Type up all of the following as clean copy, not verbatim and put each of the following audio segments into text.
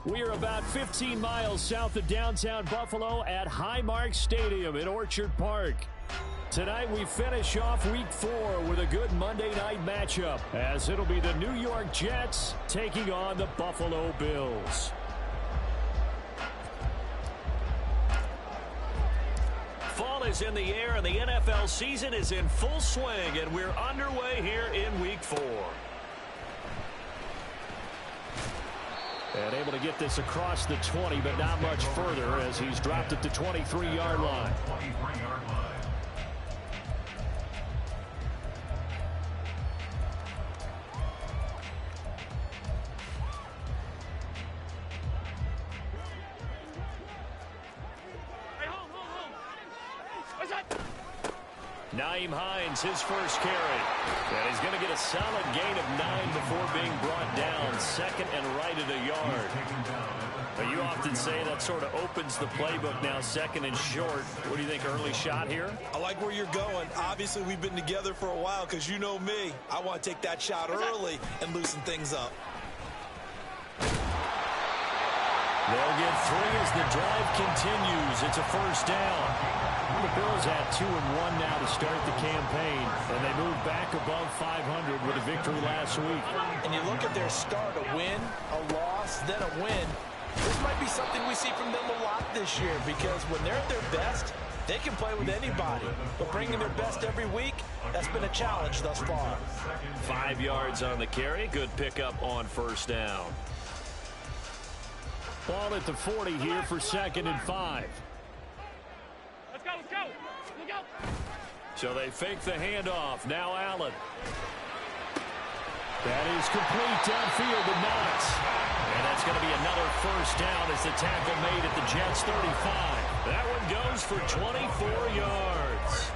We are about 15 miles south of downtown Buffalo at Highmark Stadium in Orchard Park. Tonight we finish off Week 4 with a good Monday night matchup, as it'll be the New York Jets taking on the Buffalo Bills. Fall is in the air and the NFL season is in full swing, and we're underway here in Week 4. And able to get this across the 20, but not much further as he's dropped it to 23-yard line. Nyheim Hines, his first carry. And he's going to get a solid gain of 9 before being brought down. Second and right at a yard. But you often say that sort of opens the playbook now, second and short. What do you think, early shot here? I like where you're going. Obviously, we've been together for a while because you know me. I want to take that shot early and loosen things up. They'll get 3 as the drive continues. It's a first down. The Bills had 2-1 now to start the campaign, and they moved back above 500 with a victory last week. And you look at their start, a win, a loss, then a win. This might be something we see from them a lot this year, because when they're at their best, they can play with anybody. But bringing their best every week, that's been a challenge thus far. 5 yards on the carry. Good pickup on first down. Ball at the 40 here for 2nd and 5. Let's go. Let's go. So they fake the handoff. Now Allen. That is complete downfield to Knox. And that's going to be another first down as the tackle made at the Jets 35. That one goes for 24 yards.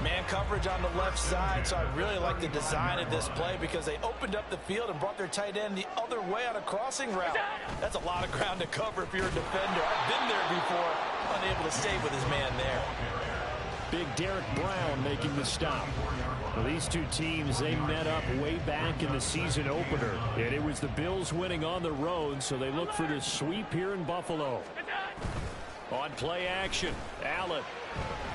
Man coverage on the left side, so I really like the design of this play because they opened up the field and brought their tight end the other way on a crossing route. That's a lot of ground to cover if you're a defender. I've been there before, unable to stay with his man there. Big Derek Brown making the stop. Well, these two teams, they met up way back in the season opener, and it was the Bills winning on the road, so they look for this sweep here in Buffalo. On play action, Allen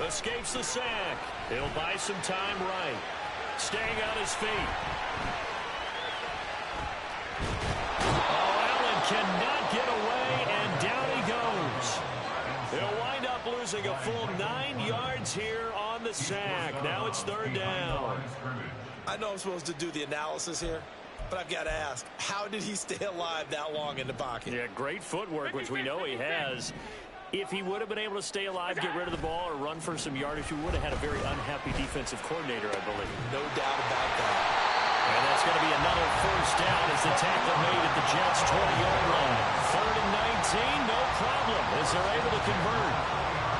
escapes the sack. He'll buy some time right. Staying on his feet. Oh, Allen cannot get away, and down he goes. He'll wind up losing a full 9 yards here on the sack. Now it's 3rd down. I know I'm supposed to do the analysis here, but I've got to ask, how did he stay alive that long in the pocket? Yeah, great footwork, which we know he has. If he would have been able to stay alive, get rid of the ball, or run for some yardage, he would have had a very unhappy defensive coordinator, I believe. No doubt about that. And that's going to be another first down as the tackle made at the Jets' 20-yard line. 3rd and 19, no problem, as they're able to convert.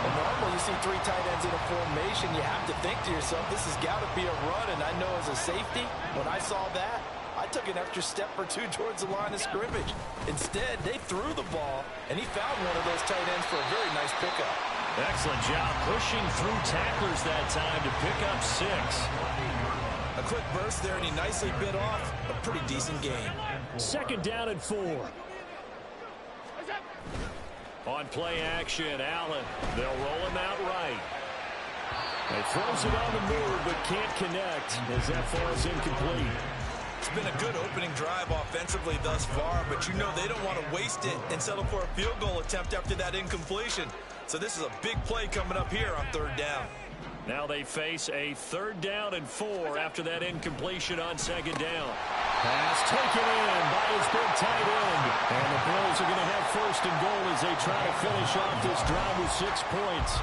Well, normally you see 3 tight ends in a formation, you have to think to yourself, this has got to be a run, and I know as a safety, when I saw that, I took an extra step or 2 towards the line of scrimmage. Instead, they threw the ball, and he found one of those tight ends for a very nice pickup. Excellent job pushing through tacklers that time to pick up 6. A quick burst there, and he nicely bit off a pretty decent game. 2nd down and 4. On play action, Allen. They'll roll him out right. He throws it on the move, but can't connect as that falls incomplete. It's been a good opening drive offensively thus far, but you know they don't want to waste it and settle for a field goal attempt after that incompletion. So this is a big play coming up here on 3rd down. Now they face a 3rd down and 4 after that incompletion on 2nd down. Pass taken in by his big tight end. And the Bills are going to have 1st and goal as they try to finish off this drive with 6 points.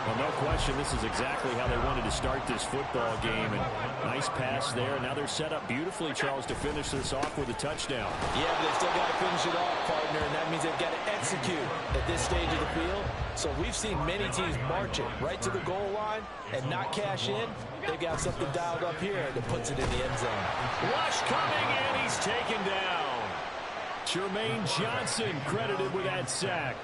Well, no question, this is exactly how they wanted to start this football game. And nice pass there. Now they're set up beautifully, Charles, to finish this off with a touchdown. Yeah, but they've still got to finish it off, partner, and that means they've got to execute at this stage of the field. So we've seen many teams march it right to the goal line and not cash in. They've got something dialed up here that puts it in the end zone. Rush coming, and he's taken down. Jermaine Johnson credited with that sack.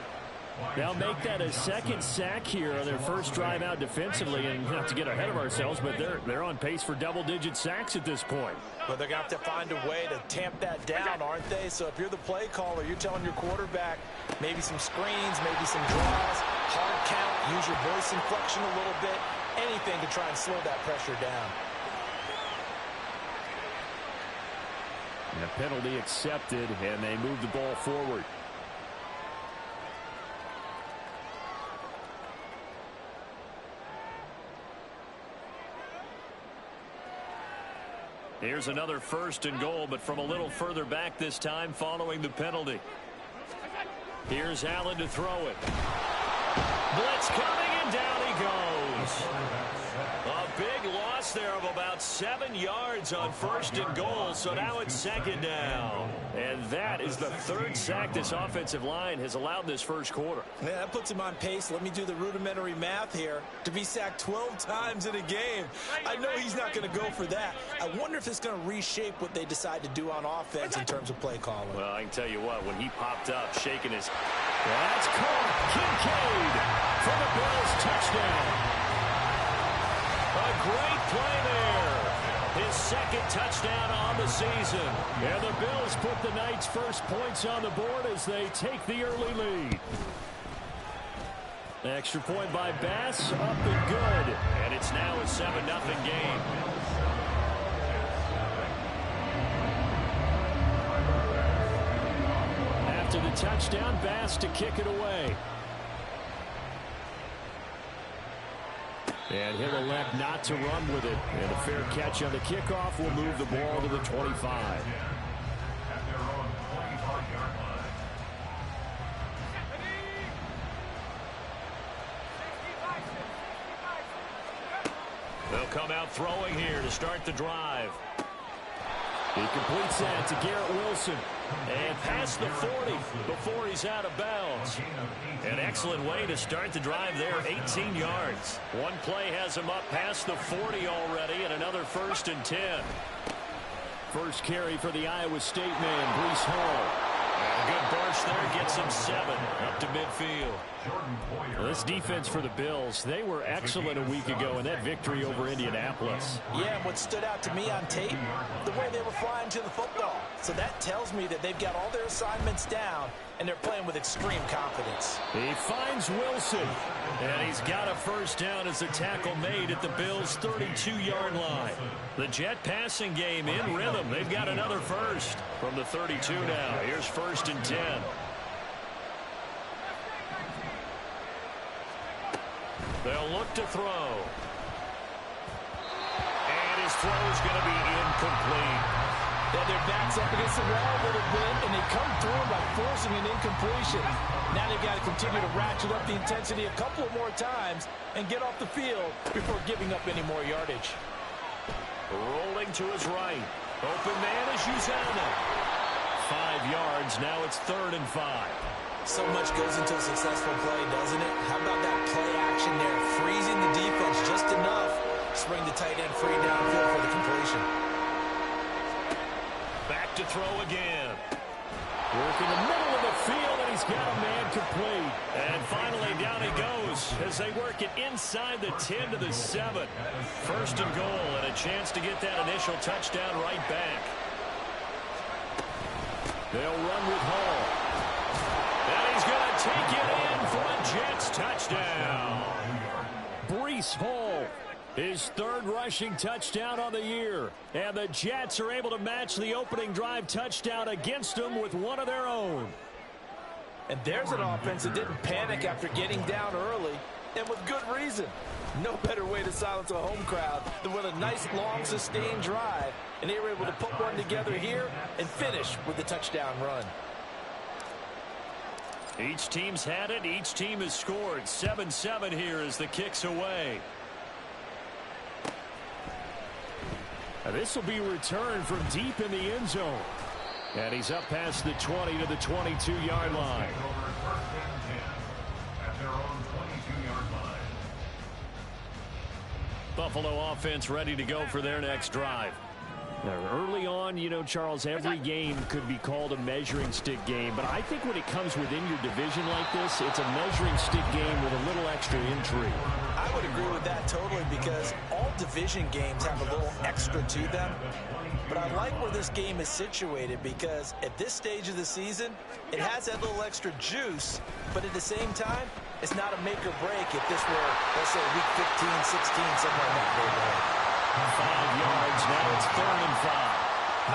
They'll make that a second sack here on their first drive out defensively, and not to get ahead of ourselves, but they're on pace for double-digit sacks at this point. But they're going to have to find a way to tamp that down, aren't they? So if you're the play caller, you're telling your quarterback maybe some screens, maybe some draws, hard count, use your voice inflection a little bit, anything to try and slow that pressure down. And a penalty accepted, and they move the ball forward. Here's another first and goal, but from a little further back this time following the penalty. Here's Allen to throw it. Blitz coming, and down he goes. A big loss there of about 7 yards on first and goal, so now it's second down. And that is the third sack this offensive line has allowed this first quarter. Yeah, that puts him on pace. Let me do the rudimentary math here. To be sacked 12 times in a game, I know he's not going to go for that. I wonder if it's going to reshape what they decide to do on offense in terms of play calling. Well, I can tell you what, when he popped up, shaking his... That's caught. Kincaid for the Bills touchdown. A great play there. His second touchdown on the season. And the Bills put the Knights' first points on the board as they take the early lead. Extra point by Bass, up and good. And it's now a 7-0 game. After the touchdown, Bass to kick it away. And he'll elect not to run with it. And a fair catch on the kickoff will move the ball to the 25. They'll come out throwing here to start the drive. He completes that to Garrett Wilson. And past the 40 before he's out of bounds. An excellent way to start the drive there, 18 yards. One play has him up past the 40 already, and another 1st and 10. First carry for the Iowa State man, Breece Hall. And a good burst there, gets him 7 up to midfield. Well, this defense for the Bills, they were excellent a week ago in that victory over Indianapolis. Yeah, and what stood out to me on tape, the way they were flying to the football. So that tells me that they've got all their assignments down, and they're playing with extreme confidence. He finds Wilson, and he's got a first down as a tackle made at the Bills' 32-yard line. The Jet passing game in rhythm. They've got another first from the 32 now. Here's 1st and 10. They'll look to throw. And his throw is going to be incomplete. Yeah, their back's up against the wall a little bit, and they come through by forcing an incompletion. Now they've got to continue to ratchet up the intensity a couple of more times and get off the field before giving up any more yardage. Rolling to his right. Open man is Uzana. 5 yards. Now it's 3rd and 5. So much goes into a successful play, doesn't it? How about that play action there? Freezing the defense just enough. Spring the tight end free downfield for the completion. Back to throw again. Working the middle of the field, and he's got a man complete. And finally, down he goes as they work it inside the 10 to the 7. 1st and goal, and a chance to get that initial touchdown right back. They'll run with Hall. And he's going to take it in for a Jets touchdown. Breece Hall, his 3rd rushing touchdown on the year. And the Jets are able to match the opening drive touchdown against them with one of their own. And there's an offense that didn't panic after getting down early, and with good reason. No better way to silence a home crowd than with a nice, long, sustained drive. And they were able to put one together here and finish with the touchdown run. Each team's had it. Each team has scored. 7-7 here as the kick's away. Now this will be returned from deep in the end zone. And he's up past the 20 to the 22-yard line. Buffalo offense ready to go for their next drive. Early on, you know, Charles, every game could be called a measuring stick game. But I think when it comes within your division like this, it's a measuring stick game with a little extra intrigue. I would agree with that totally because all division games have a little extra to them. But I like where this game is situated because at this stage of the season, it has that little extra juice. But at the same time, it's not a make or break if this were, let's say, week 15, 16, somewhere in that neighborhood. 5 yards, now it's 3rd and 5.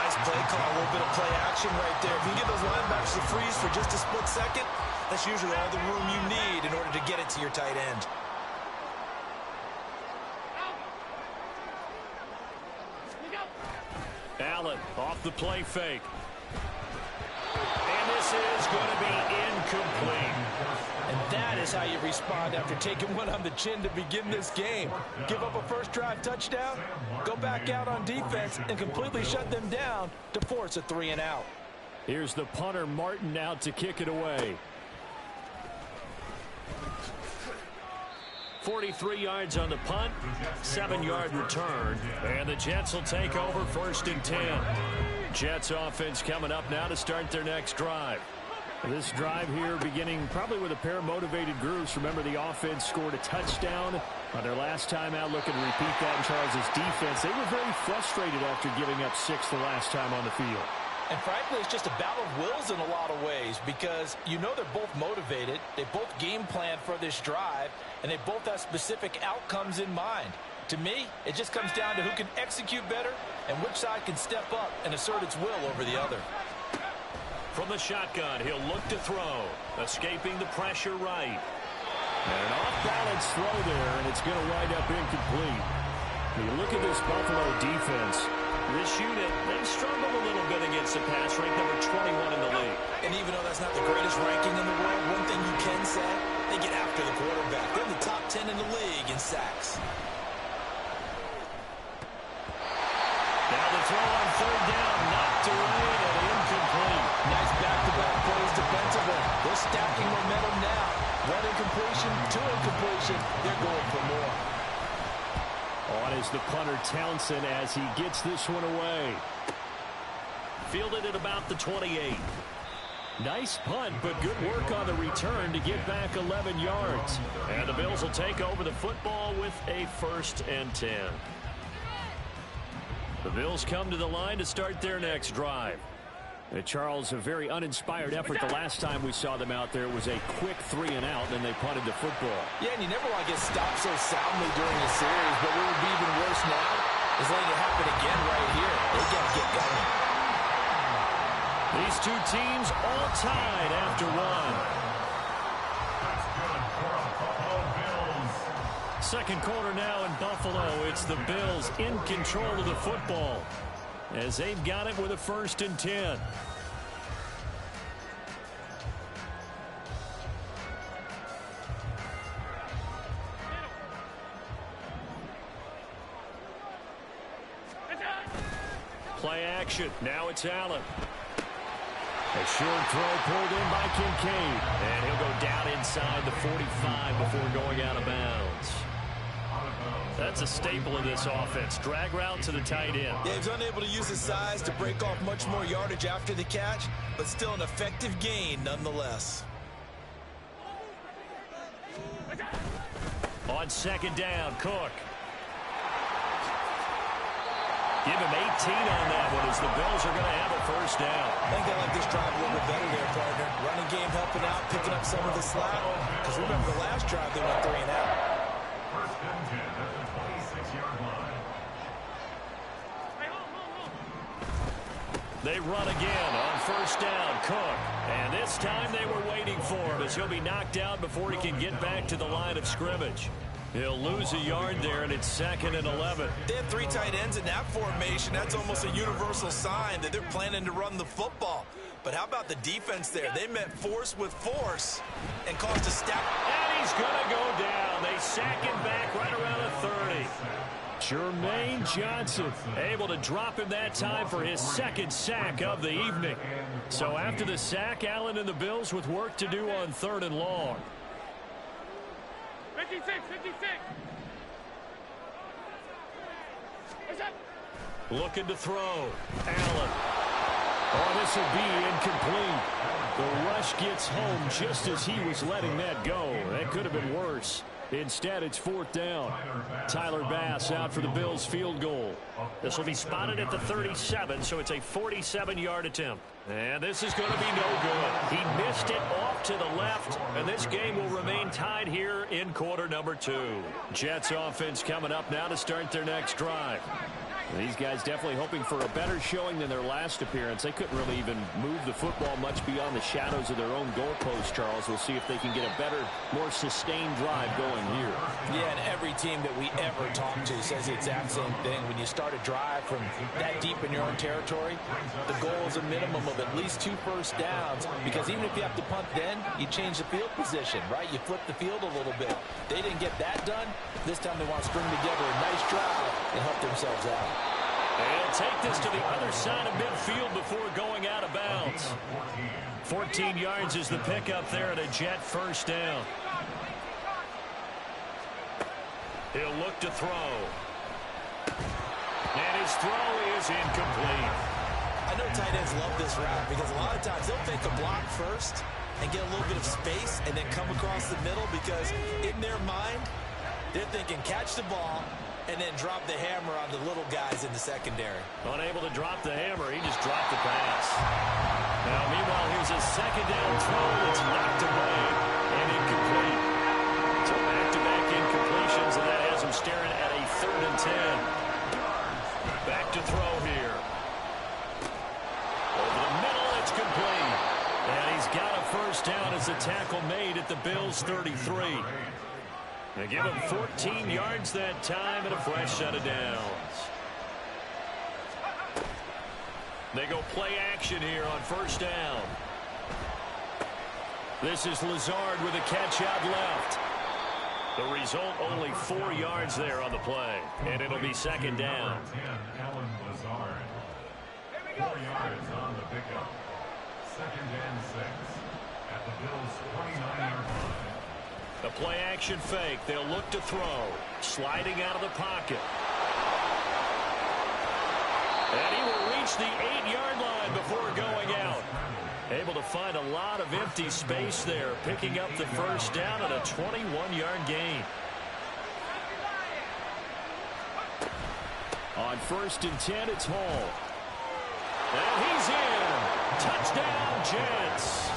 Nice play call, a little bit of play action right there. If you get those linebackers to freeze for just a split second, that's usually all the room you need in order to get it to your tight end. Allen off the play fake. And this is going to be incomplete. And that is how you respond after taking one on the chin to begin this game. Give up a first drive touchdown, go back out on defense, and completely shut them down to force a 3-and-out. Here's the punter, Martin, out to kick it away. 43 yards on the punt, 7-yard return, and the Jets will take over 1st and 10. Jets offense coming up now to start their next drive. This drive here beginning probably with a pair of motivated groups. Remember, the offense scored a touchdown on their last time out. Looking to repeat that in Charles's defense. They were very frustrated after giving up 6 the last time on the field. And frankly, it's just a battle of wills in a lot of ways because you know they're both motivated. They both game plan for this drive, and they both have specific outcomes in mind. To me, it just comes down to who can execute better and which side can step up and assert its will over the other. From the shotgun, he'll look to throw. Escaping the pressure right. And an off-balance throw there, and it's going to wind up incomplete. When you look at this Buffalo defense, this unit, they've struggled a little bit against the pass, ranked number 21 in the league. And even though that's not the greatest ranking in the world, one thing you can say, they get after the quarterback. They're in the top 10 in the league in sacks. Now the throw on 3rd down, knocked away and incomplete. Nice back-to-back plays defensively. They're stacking momentum now. One incompletion, 2 incompletion. They're going for more. On is the punter Townsend as he gets this one away. Fielded at about the 28. Nice punt, but good work on the return to get back 11 yards. And the Bills will take over the football with a 1st and 10. The Bills come to the line to start their next drive. Charles, a very uninspired effort the last time we saw them out there. It was a quick 3-and-out, and then they punted the football. Yeah, and you never want to get stopped so soundly during a series, but what would be even worse now is letting it happen again right here. They got to get going. These two teams all tied after one. Second quarter now in Buffalo. It's the Bills in control of the football as they've got it with a 1st and 10. Play action. Now it's Allen. A short throw pulled in by Kincaid. And he'll go down inside the 45 before going out of bounds. That's a staple of this offense. Drag route to the tight end. Yeah, he's unable to use his size to break off much more yardage after the catch, but still an effective gain nonetheless. On 2nd down, Cook. Give him 18 on that one as the Bills are going to have a 1st down. I think they like this drive a little bit better there, partner. Running game helping out, picking up some of the slack. Because remember, the last drive they went 3-and-out. 1st and 10 at the 26-yard line. They run again on 1st down, Cook. And this time they were waiting for him as he'll be knocked out before he can get back to the line of scrimmage. He'll lose a yard there, and it's 2nd and 11. They have 3 tight ends in that formation. That's almost a universal sign that they're planning to run the football. But how about the defense there? They met force with force and caused a step. And he's going to go down. They sack him back right around the 30. Jermaine Johnson able to drop him that time for his 2nd sack of the evening. So after the sack, Allen and the Bills with work to do on 3rd and long. 56. Looking to throw. Allen. Oh, this will be incomplete. The rush gets home just as he was letting that go. That could have been worse. Instead, it's 4th down. Tyler Bass out for the Bills' field goal. This will be spotted at the 37, so it's a 47-yard attempt. And this is going to be no good. He missed it off to the left, and this game will remain tied here in quarter number 2. Jets offense coming up now to start their next drive. These guys definitely hoping for a better showing than their last appearance. They couldn't really even move the football much beyond the shadows of their own goalpost, Charles. We'll see if they can get a better, more sustained drive going here. Yeah, and every team that we ever talk to says the exact same thing. When you start a drive from that deep in your own territory, the goal is a minimum of at least 2 first downs, because even if you have to punt then, you change the field position, right? You flip the field a little bit. They didn't get that done. This time they want to string together a nice drive and help themselves out. And take this to the other side of midfield before going out of bounds. 14 yards is the pickup there at a Jet first down. He'll look to throw. And his throw is incomplete. I know tight ends love this route because a lot of times they'll fake a block first and get a little bit of space and then come across the middle, because in their mind, they're thinking catch the ball and then drop the hammer on the little guys in the secondary. Unable to drop the hammer, he just dropped the pass. Now, meanwhile, here's a second down throw that's knocked away and incomplete. So back-to-back incompletions, and that has him staring at a 3rd and 10. Back to throw here. Over the middle, it's complete. And he's got a first down as the tackle made at the Bills' 33. They give him 14 yards that time and a fresh set of downs. They go play action here on first down. This is Lazard with a catch out left. The result, only 4 yards there on the play. And it'll be second down. 10, Alan Lazard. 4 yards on the pickup. 2nd and 6 at the Bills' 29-yard line. The play action fake. They'll look to throw. Sliding out of the pocket. And he will reach the 8-yard line before going out. Able to find a lot of empty space there, picking up the first down at a 21-yard gain. On 1st and 10, it's Hall. And he's in. Touchdown, Jets.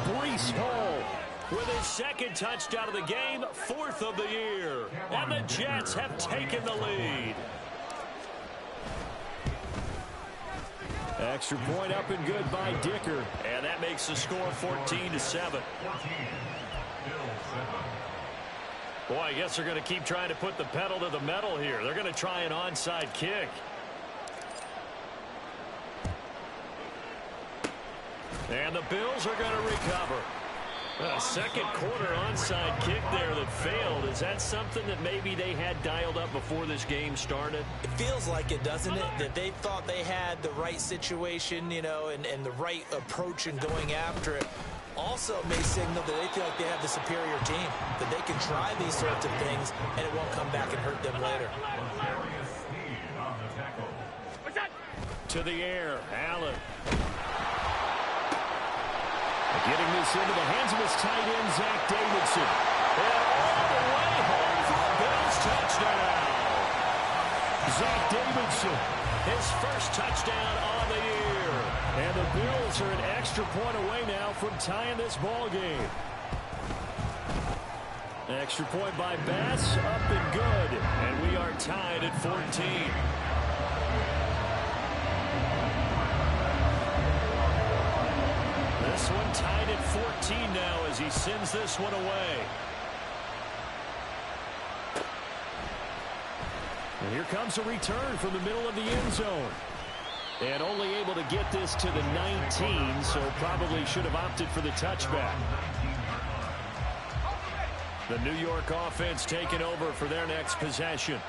Breece Hall with his 2nd touchdown of the game, 4th of the year. And the Jets have taken the lead. Extra point up and good by Dicker. And that makes the score 14-7. Boy, I guess they're going to keep trying to put the pedal to the metal here. They're going to try an onside kick. And the Bills are going to recover. A second quarter onside kick there that failed. Is that something that maybe they had dialed up before this game started? It feels like it, doesn't it? That they thought they had the right situation, you know, and the right approach in going after it. Also may signal that they feel like they have the superior team, that they can try these sorts of things and it won't come back and hurt them later. To the air, Allen. Getting this into the hands of his tight end, Zach Davidson. And all the way home for the Bills touchdown. Zach Davidson. His first touchdown on the year. And the Bills are an extra point away now from tying this ball game. Extra point by Bass, up and good. And we are tied at 14. This one tied at 14 now as he sends this one away. And here comes a return from the middle of the end zone. And only able to get this to the 19, so probably should have opted for the touchback. The New York offense taking over for their next possession.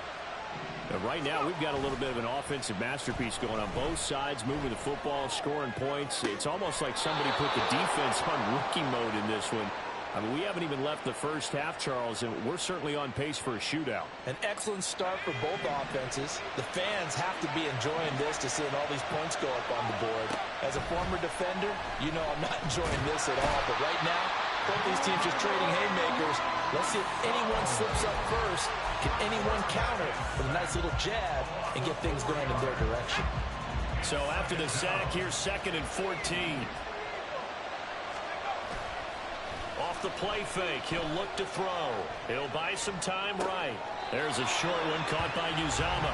Now, right now, we've got a little bit of an offensive masterpiece going on both sides, moving the football, scoring points. It's almost like somebody put the defense on rookie mode in this one. I mean, we haven't even left the first half, Charles, and we're certainly on pace for a shootout. An excellent start for both offenses. The fans have to be enjoying this to seeing all these points go up on the board. As a former defender, you know I'm not enjoying this at all. But right now, both these teams just trading haymakers. Let's see if anyone slips up first. Can anyone counter with a nice little jab and get things going in their direction? So after the sack, here's 2nd and 14. Off the play fake, he'll look to throw. He'll buy some time right. There's a short one caught by Uzama.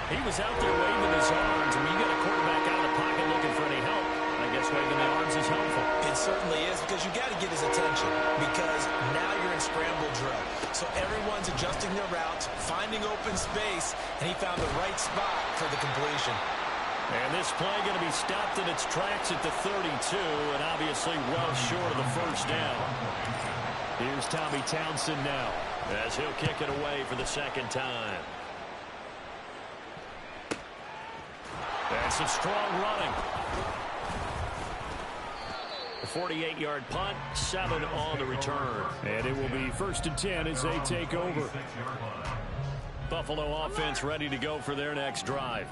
He was out there waving his arms. When you get a quarterback out of the pocket looking for any help, I guess waving the arms is helpful. It certainly is, because you got to get his attention, because now you're in scramble drill. So everyone's adjusting their routes, finding open space, and he found the right spot for the completion. And this play going to be stopped in its tracks at the 32, and obviously well short of the first down. Here's Tommy Townsend now, as he'll kick it away for the second time. And some strong running. A 48-yard punt, 7 on the return. And it will be 1st and 10 as they take over. Buffalo offense ready to go for their next drive.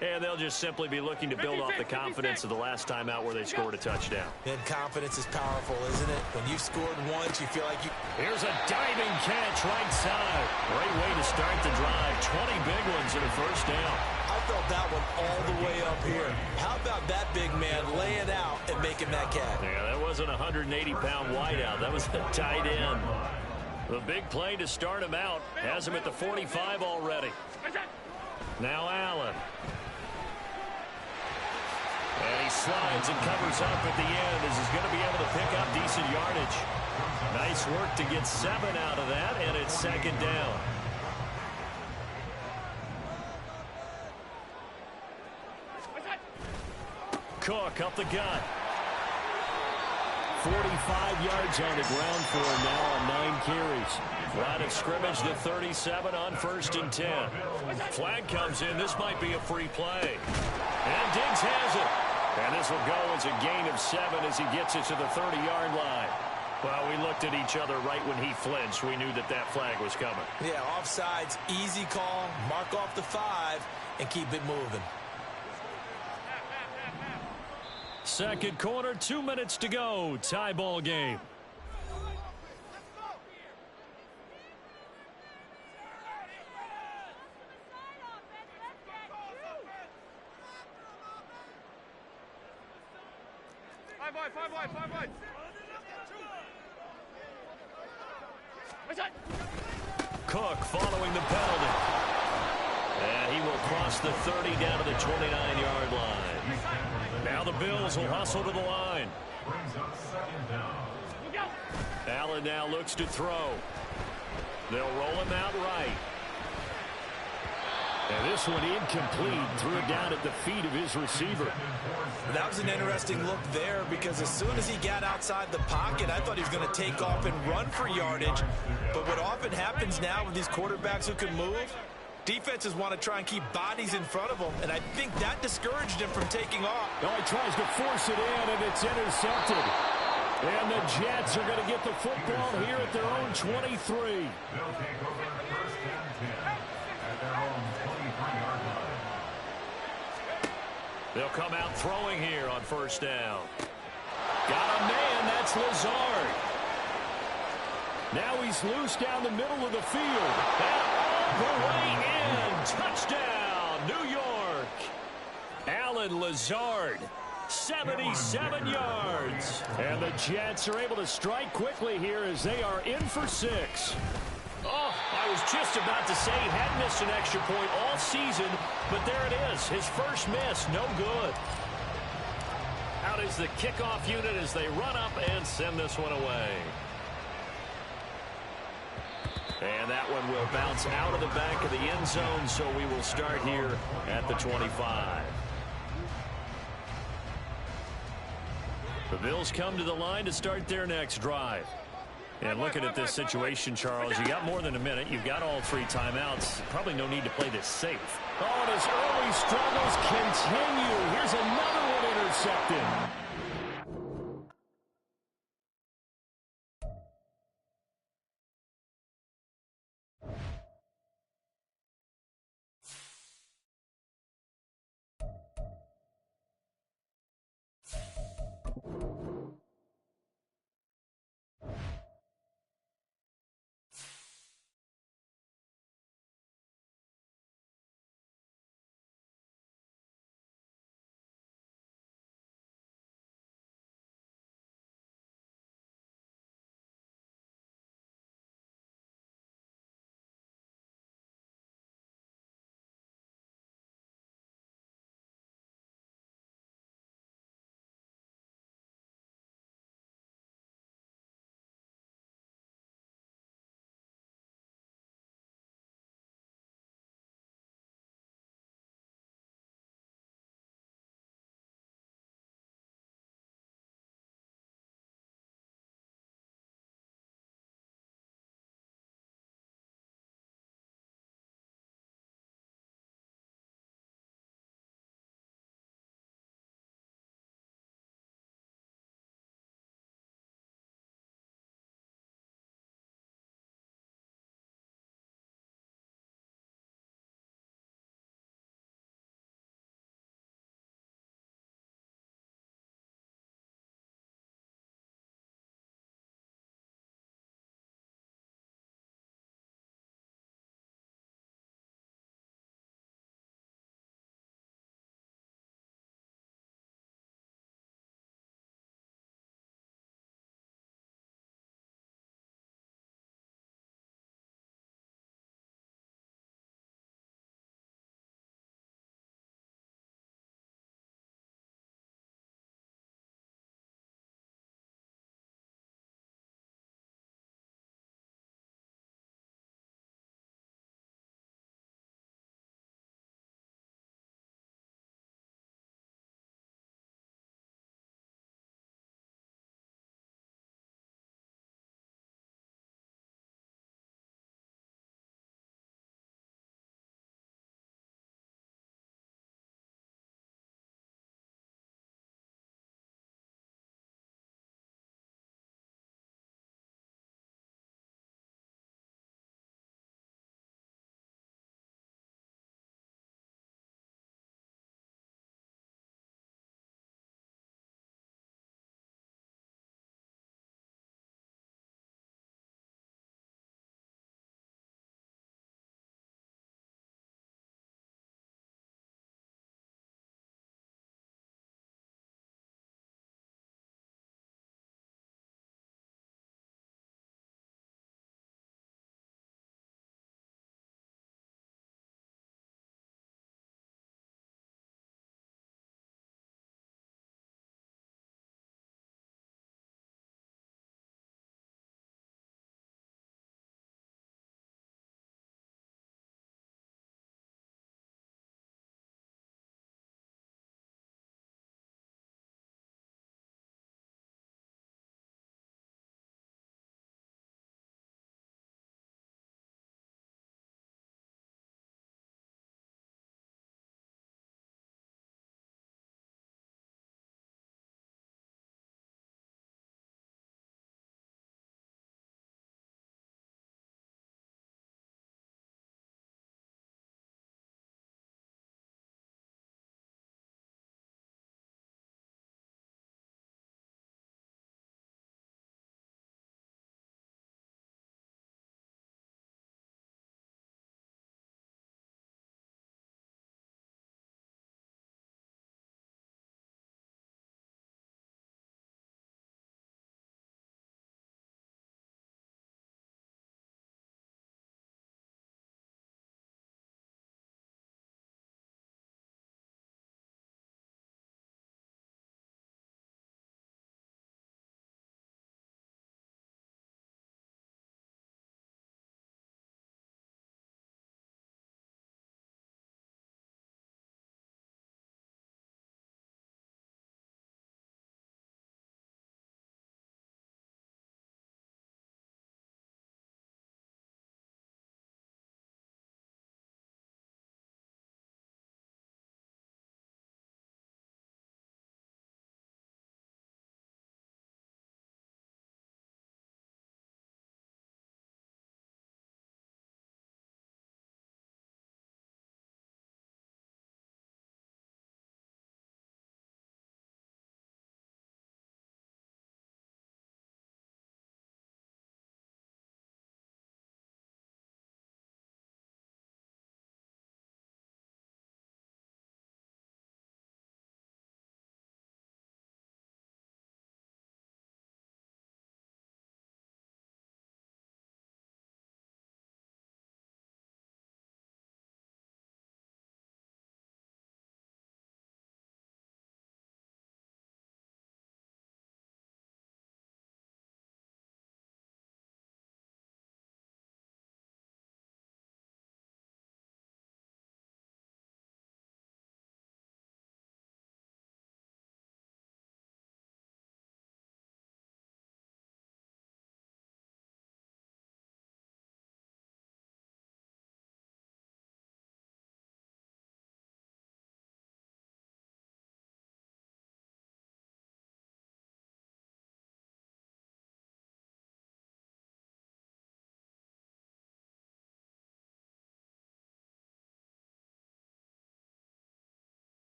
And they'll just simply be looking to build off the confidence of the last time out where they scored a touchdown. And confidence is powerful, isn't it? When you've scored once, you feel like you... Here's a diving catch right side. Great way to start the drive. 20 big ones in a first down. I felt that one all the way up here. How about that big man laying out and making that catch? Yeah, that wasn't a 180-pound wideout. That was a tight end. The big play to start him out has him at the 45 already. Now Allen. And he slides and covers up at the end as he's going to be able to pick up decent yardage. Nice work to get 7 out of that, and it's 2nd down. Cook up the gut. 45 yards on the ground for him now on 9 carries. Line of scrimmage to 37 on 1st and 10. Flag comes in. This might be a free play. And Diggs has it. And this will go as a gain of 7 as he gets it to the 30-yard line. Well, we looked at each other right when he flinched. We knew that that flag was coming. Yeah, offsides, easy call. Mark off the 5 and keep it moving. Second quarter, 2 minutes to go. Tie ball game. Five wide. Cook following the penalty. And he will cross the 30 down to the 29-yard line. Now the Bills will hustle to the line. Allen now looks to throw. They'll roll him out right. And this one incomplete. Threw it down at the feet of his receiver. That was an interesting look there, because as soon as he got outside the pocket, I thought he was going to take off and run for yardage. But what often happens now with these quarterbacks who can move, defenses want to try and keep bodies in front of them, and I think that discouraged him from taking off. No, he tries to force it in, and it's intercepted. And the Jets are going to get the football here at their own 23. They'll take over 1st and 10 at their own 23-yard line. They'll come out throwing here on 1st down. Got a man, that's Lazard. Now he's loose down the middle of the field. And all the way in. Touchdown, New York. Allen Lazard, 77 yards. And the Jets are able to strike quickly here as they are in for 6. Oh, I was just about to say he had missed an extra point all season, but there it is. His first miss, no good. Out is the kickoff unit as they run up and send this one away. And that one will bounce out of the back of the end zone, so we will start here at the 25. The Bills come to the line to start their next drive. And looking at this situation, Charles, you got more than a minute. You've got all 3 timeouts. Probably no need to play this safe. Oh, and his early struggles continue. Here's another one intercepted.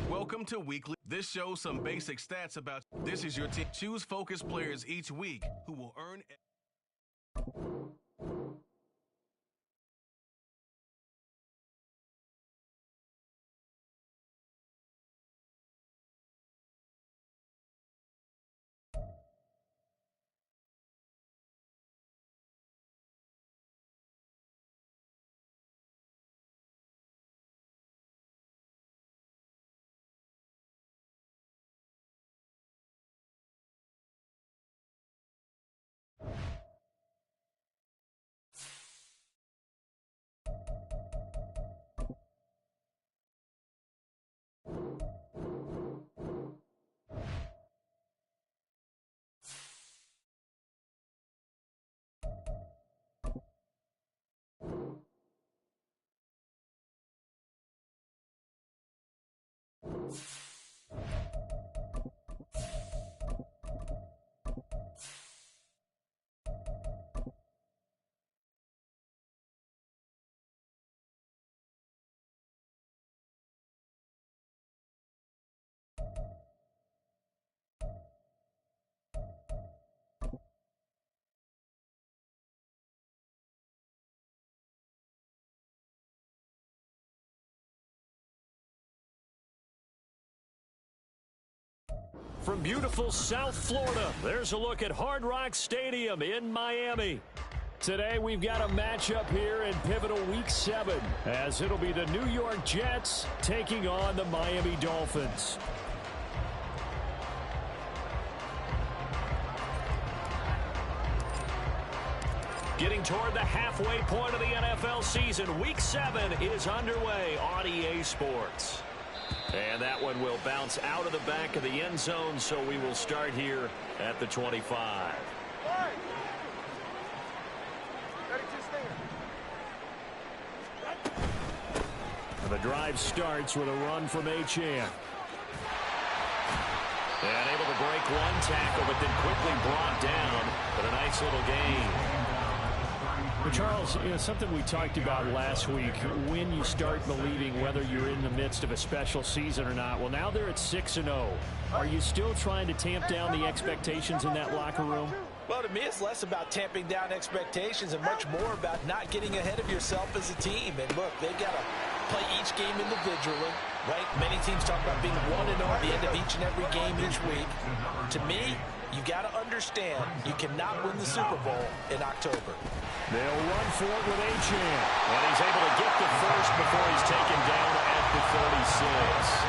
Welcome to Weekly. This shows some basic stats about. This is your team. Choose focused players each week who will earn. From beautiful South Florida, there's a look at Hard Rock Stadium in Miami. Today we've got a matchup here in pivotal Week 7, as it'll be the New York Jets taking on the Miami Dolphins. Getting toward the halfway point of the NFL season, Week 7 is underway on EA Sports. And that one will bounce out of the back of the end zone, so we will start here at the 25. And the drive starts with a run from Achane. And able to break one tackle, but then quickly brought down. But a nice little gain. Well, Charles, something we talked about last week, when you start believing whether you're in the midst of a special season or not. Well, now they're at 6-0. Are you still trying to tamp down the expectations in that locker room? Well, to me, it's less about tamping down expectations and much more about not getting ahead of yourself as a team. And look, they've got to play each game individually, right? Many teams talk about being 1-0 at the end of each and every game each week. To me, you got to understand you cannot win the Super Bowl in October. They'll run for it with Achane. And he's able to get the first before he's taken down at the 36.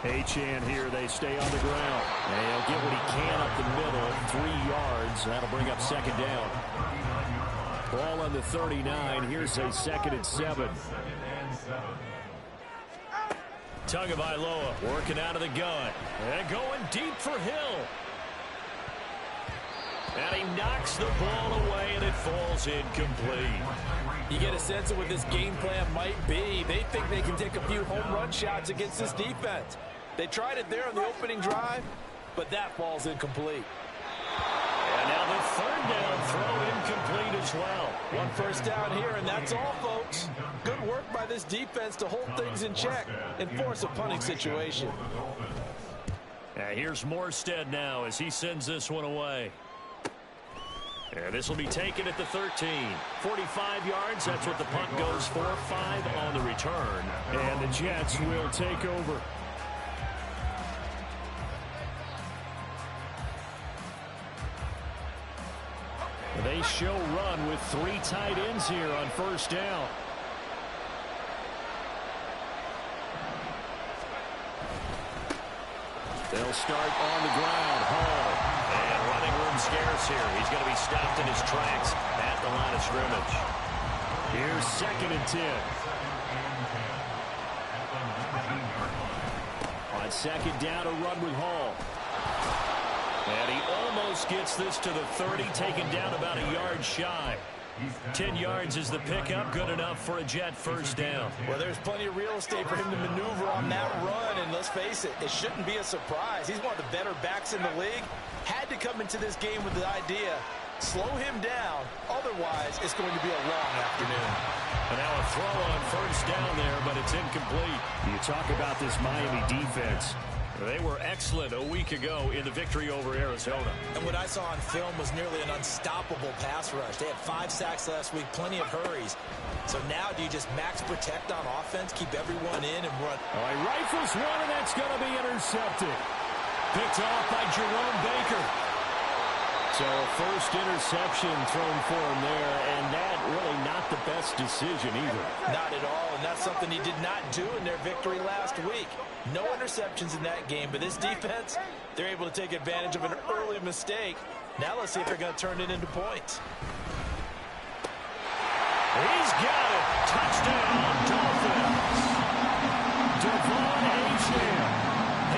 Achane here, they stay on the ground. And he'll get what he can up the middle, 3 yards. That'll bring up second down. Ball on the 39. Here's a 2nd and 7. Tagovailoa working out of the gun. And going deep for Hill. And he knocks the ball away, and it falls incomplete. You get a sense of what this game plan might be. They think they can take a few home run shots against this defense. They tried it there on the opening drive, but that falls incomplete. And now the 3rd down throw incomplete as well. 1 first down here, and that's all, folks. Good work by this defense to hold things in check and force a punting situation. Here's Morstead now as he sends this one away. And this will be taken at the 13. 45 yards, that's what the punt goes for. 5 on the return. And the Jets will take over. They show run with 3 tight ends here on first down. They'll start on the ground. Hall. And running room scarce here. He's going to be stopped in his tracks at the line of scrimmage. Here's 2nd and 10. On 2nd down, a run with Hall. And he almost gets this to the 30, taken down about a yard shy. 10 yards is the pickup, good enough for a Jet first down. Well, there's plenty of real estate for him to maneuver on that run, and let's face it, it shouldn't be a surprise. He's one of the better backs in the league. Had to come into this game with the idea, slow him down, otherwise it's going to be a long afternoon. And now a throw on first down there, but it's incomplete. You talk about this Miami defense. They were excellent a week ago in the victory over Arizona. And what I saw on film was nearly an unstoppable pass rush. They had 5 sacks last week, plenty of hurries. So now do you just max protect on offense, keep everyone in and run? Oh, he rifles one, and that's going to be intercepted. Picked off by Jerome Baker. So a first interception thrown for him there, and that really not the best decision either. Not at all, and that's something he did not do in their victory last week. No interceptions in that game, but this defense, they're able to take advantage of an early mistake. Now let's see if they're going to turn it into points. He's got it. Touchdown, Dolphins. Devon Achane,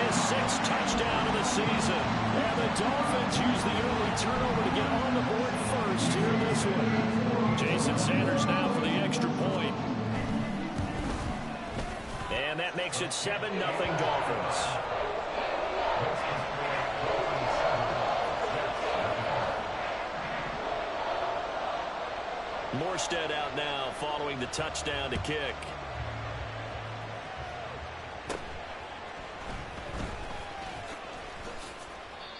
his 6th touchdown of the season. And the Dolphins use the early turnover to get on the board first here in this one. Jason Sanders now for the extra point. And that makes it 7-0 Dolphins. Morstead out now following the touchdown to kick.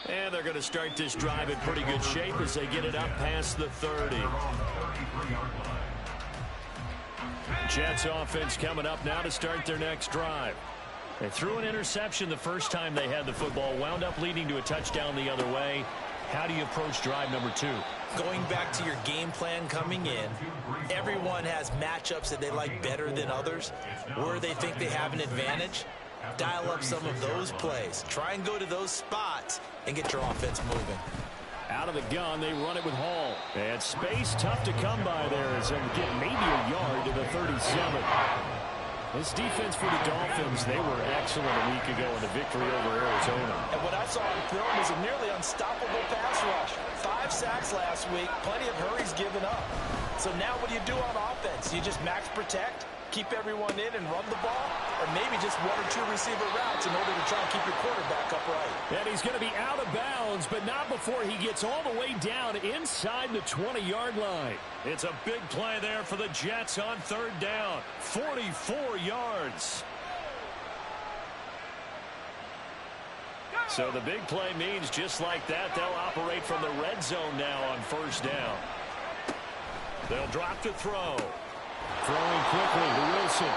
And they're going to start this drive in pretty good shape as they get it up past the 30. Jets offense coming up now to start their next drive. They threw an interception the first time they had the football, wound up leading to a touchdown the other way. How do you approach drive number 2? Going back to your game plan coming in, everyone has matchups that they like better than others. Where they think they have an advantage, dial up some of those plays. Try and go to those spots and get your offense moving. Out of the gun, they run it with Hall. And space tough to come by there as they get maybe a yard to the 37. This defense for the Dolphins, they were excellent a week ago in the victory over Arizona. And what I saw on film was a nearly unstoppable pass rush. 5 sacks last week, plenty of hurries given up. So now what do you do on offense? You just max protect, keep everyone in and run the ball, or maybe just 1 or 2 receiver routes in order to try and keep your quarterback upright. And he's going to be out of bounds, but not before he gets all the way down inside the 20-yard line. It's a big play there for the Jets on 3rd down. 44 yards. So the big play means just like that, they'll operate from the red zone now on 1st down. They'll drop to throw. Throwing quickly to Wilson.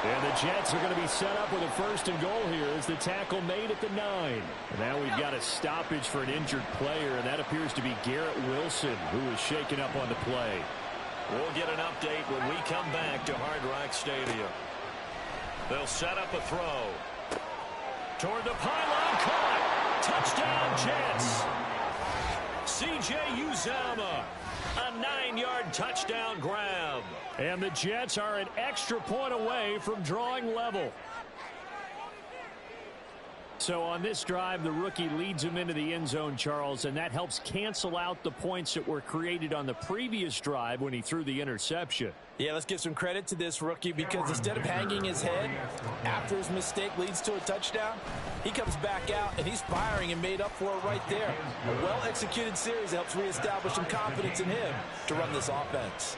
And the Jets are going to be set up with a 1st and goal here as the tackle made at the 9. And now we've got a stoppage for an injured player, and that appears to be Garrett Wilson, who is shaken up on the play. We'll get an update when we come back to Hard Rock Stadium. They'll set up a throw. Toward the pylon, caught. Touchdown, Jets. C.J. Uzomah. A 9-yard touchdown grab. And the Jets are an extra point away from drawing level. So on this drive, the rookie leads him into the end zone, Charles, and that helps cancel out the points that were created on the previous drive when he threw the interception. Yeah, let's give some credit to this rookie because instead of hanging his head after his mistake leads to a touchdown, he comes back out and he's firing and made up for it right there. A well-executed series helps reestablish some confidence in him to run this offense.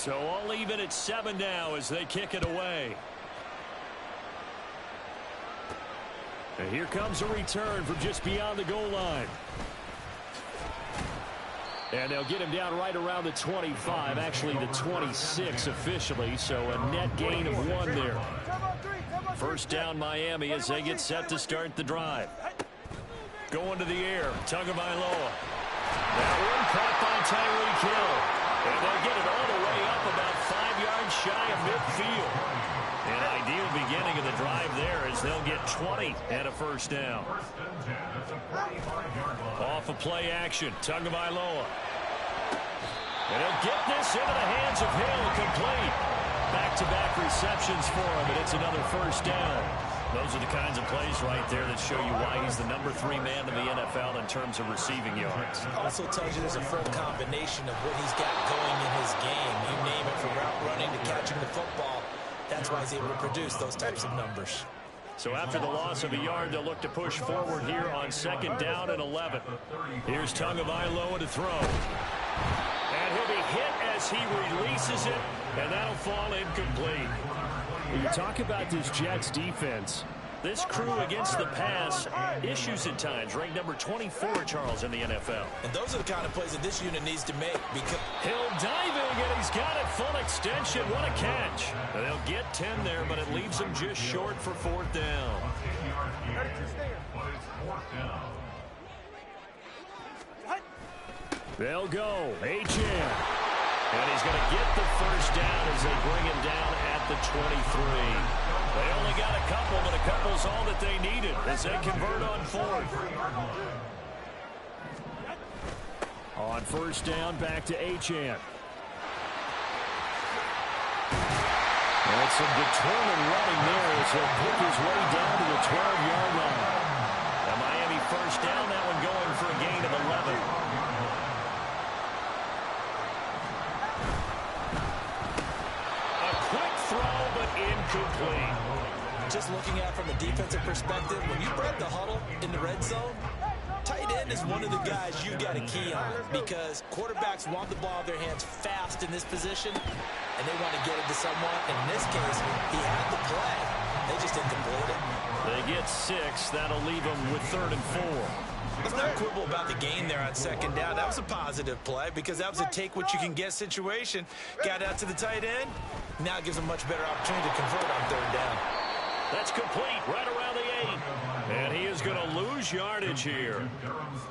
So all even at 7 now as they kick it away. And here comes a return from just beyond the goal line. And they'll get him down right around the 25, actually the 26 officially, so a net gain of 1 there. First down Miami as they get set to start the drive. Going to the air, Tagovailoa. That one caught by Tyreek Hill. And they'll get it all the way up about 5 yards shy of midfield. An ideal beginning of the drive there as they'll get 20 and a first down. Off of play action, Tagovailoa. And he'll get this into the hands of Hill, complete. Back-to-back receptions for him, and it's another first down. Those are the kinds of plays right there that show you why he's the number 3 man in the NFL in terms of receiving yards. Also tells you there's a full combination of what he's got going in his game. You name it, from route running to catching the football. That's why he's able to produce those types of numbers. So after the loss of a yard, they'll look to push forward here on 2nd down and 11. Here's Tagovailoa to throw. And he'll be hit as he releases it, and that'll fall incomplete. When you talk about this Jets defense, this crew against the pass, issues at times. Ranked number 24, Charles, in the NFL. And those are the kind of plays that this unit needs to make. Because Hill diving, and he's got it full extension. What a catch. And they'll get 10 there, but it leaves them just short for 4th down. They'll go. H.M. And he's going to get the first down as they bring him down at the 23. They only got a couple, but a couple's all that they needed as they convert on 4th. On 1st down, back to H.M. And some determined running there as he'll pick his way down to the 12-yard line. A Miami first down, that one going for a gain of 11. Incomplete. Just looking at it from a defensive perspective, when you break the huddle in the red zone, tight end is one of the guys you got to key on because quarterbacks want the ball in their hands fast in this position, and they want to get it to someone. And in this case, he had the play. They just didn't complete it. They get 6. That'll leave them with 3rd and 4. Let's not quibble about the gain there on 2nd down. That was a positive play because that was a take-what-you-can-get situation. Got out to the tight end. Now it gives them a much better opportunity to convert on 3rd down. That's complete right around the 8. And he is going to lose yardage here.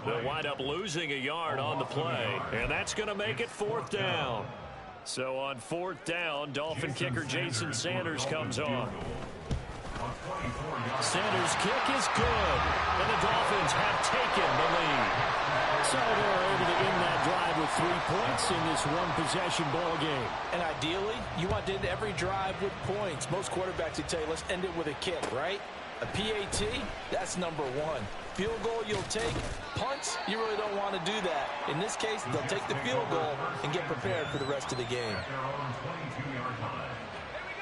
They'll wind up losing a yard on the play. And that's going to make it 4th down. So on 4th down, Dolphin kicker Jason Sanders comes on. Sanders' kick is good, and the Dolphins have taken the lead. So they're able to end that drive with 3 points in this one-possession ball game. And ideally, you want to end every drive with points. Most quarterbacks would tell you, let's end it with a kick, right? A PAT, that's number 1. Field goal you'll take. Punts, you really don't want to do that. In this case, they'll take the field goal and get prepared for the rest of the game.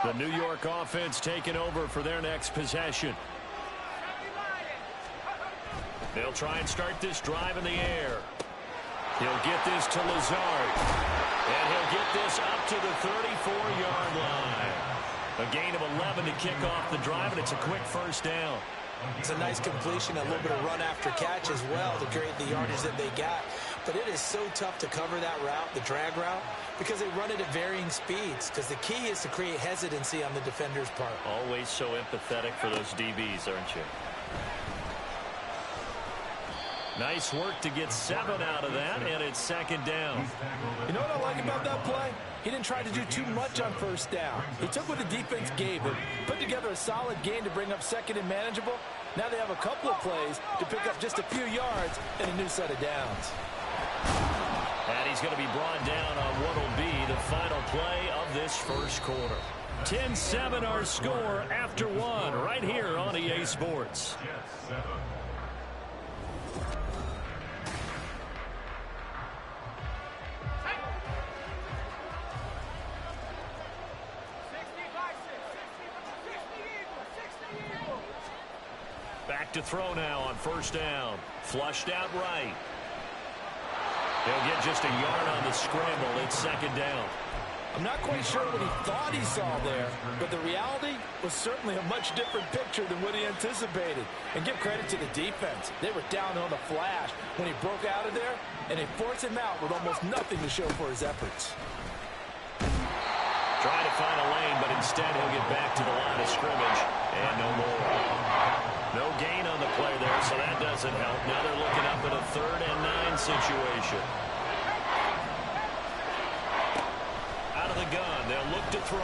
The New York offense taking over for their next possession. They'll try and start this drive in the air. He'll get this to Lazard. And he'll get this up to the 34-yard line. A gain of 11 to kick off the drive, and it's a quick first down. It's a nice completion, a little bit of run after catch as well to create the yardage that they got. But it is so tough to cover that route, the drag route, because they run it at varying speeds. Because the key is to create hesitancy on the defender's part. Always so empathetic for those DBs, aren't you? Nice work to get 7 out of that, and it's 2nd down. You know what I like about that play? He didn't try to do too much on 1st down. He took what the defense gave him, put together a solid game to bring up 2nd and manageable. Now they have a couple of plays to pick up just a few yards and a new set of downs. And he's going to be brought down on what will be the final play of this first quarter. 10-7 our score after 1 right here on EA Sports. Back to throw now on 1st down. Flushed out right. He'll get just a yard on the scramble. It's 2nd down. I'm not quite sure what he thought he saw there, but the reality was certainly a much different picture than what he anticipated. And give credit to the defense. They were down on the flash when he broke out of there, and they forced him out with almost nothing to show for his efforts. Trying to find a lane, but instead he'll get back to the line of scrimmage, and no more. No gain on the play there, so that doesn't help. Now they're looking up at a 3rd and 9 situation. Out of the gun, they'll look to throw.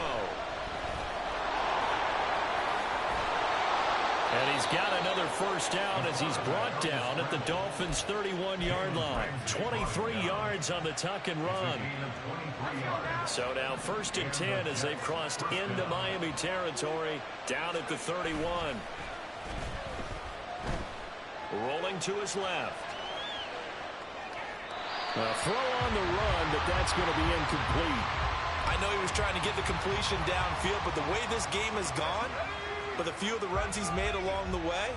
And he's got another first down as he's brought down at the Dolphins' 31-yard line. 23 yards on the tuck and run. So now 1st and 10 as they've crossed into Miami territory, down at the 31. Rolling to his left. A throw on the run, but that's going to be incomplete. I know he was trying to get the completion downfield, but the way this game has gone, with a few of the runs he's made along the way,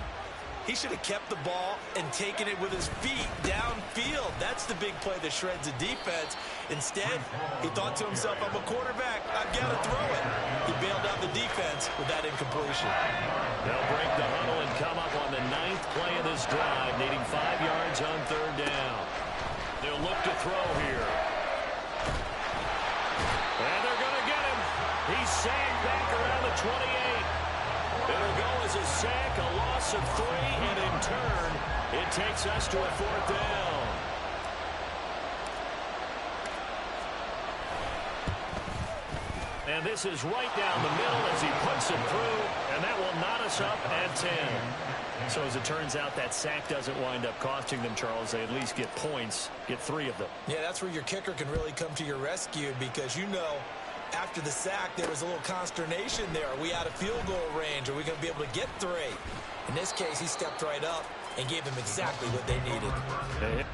he should have kept the ball and taken it with his feet downfield. That's the big play that shreds the defense. Instead, he thought to himself, I'm a quarterback, I've got to throw it. He bailed out the defense with that incompletion. They'll break the huddle and come up on the 9th play of this drive, needing 5 yards on 3rd down. They'll look to throw here. And they're going to get him. He's sagged back around the 28. It'll go as a sack, a loss of 3, and in turn, it takes us to a 4th down. And this is right down the middle as he puts it through, and that will knot us up at 10. So as it turns out, that sack doesn't wind up costing them, Charles. They at least get points, get 3 of them. Yeah, that's where your kicker can really come to your rescue because you know after the sack there was a little consternation there. Are we out of field goal range? Are we going to be able to get 3? In this case, he stepped right up and gave them exactly what they needed.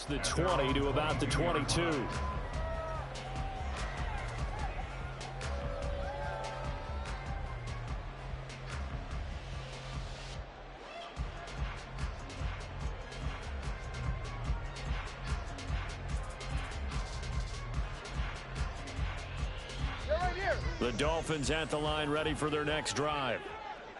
The 20 to about the 22. The Dolphins at the line, ready for their next drive.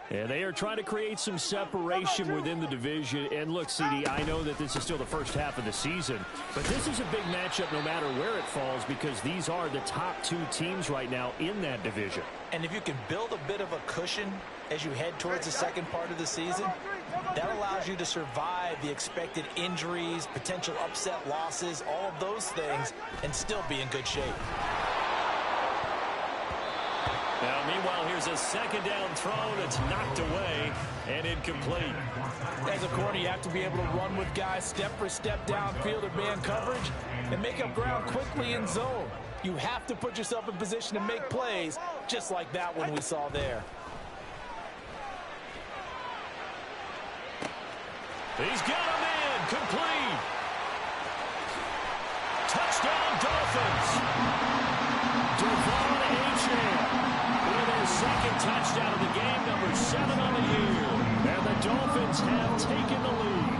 And they are trying to create some separation within the division. And look, CD, I know that this is still the first half of the season, but this is a big matchup no matter where it falls because these are the top 2 teams right now in that division. And if you can build a bit of a cushion as you head towards the second part of the season, that allows you to survive the expected injuries, potential upset losses, all of those things, and still be in good shape. Now, meanwhile, here's a 2nd down throw that's knocked away and incomplete. As a corner, you have to be able to run with guys step for step downfield at man coverage and make up ground quickly in zone. You have to put yourself in position to make plays, just like that one we saw there. He's got a man, complete. Touchdown, Dolphins. Devon Achane. Second touchdown of the game, number 7 on the year. And the Dolphins have taken the lead.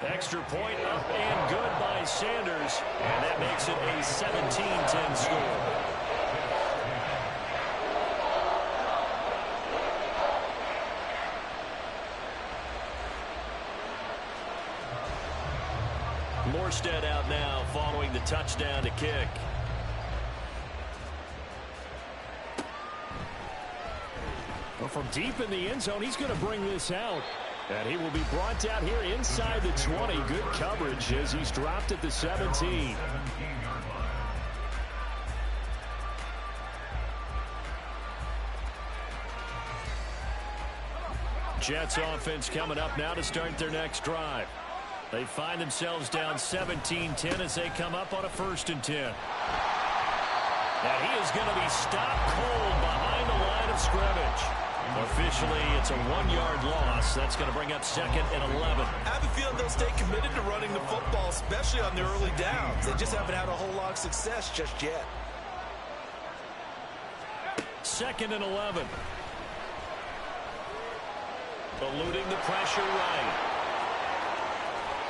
Extra point up and good by Sanders. And that makes it a 17-10 score. Morstead out now following the touchdown to kick. Well, from deep in the end zone, he's going to bring this out. And he will be brought out here inside the 20. Good coverage as he's dropped at the 17. Jets offense coming up now to start their next drive. They find themselves down 17-10 as they come up on a 1st and 10. And he is going to be stopped cold behind the line of scrimmage. Officially, it's a 1-yard loss. That's going to bring up 2nd and 11. I have a feeling they'll stay committed to running the football, especially on the early downs. They just haven't had a whole lot of success just yet. 2nd and 11. Eluding the pressure right.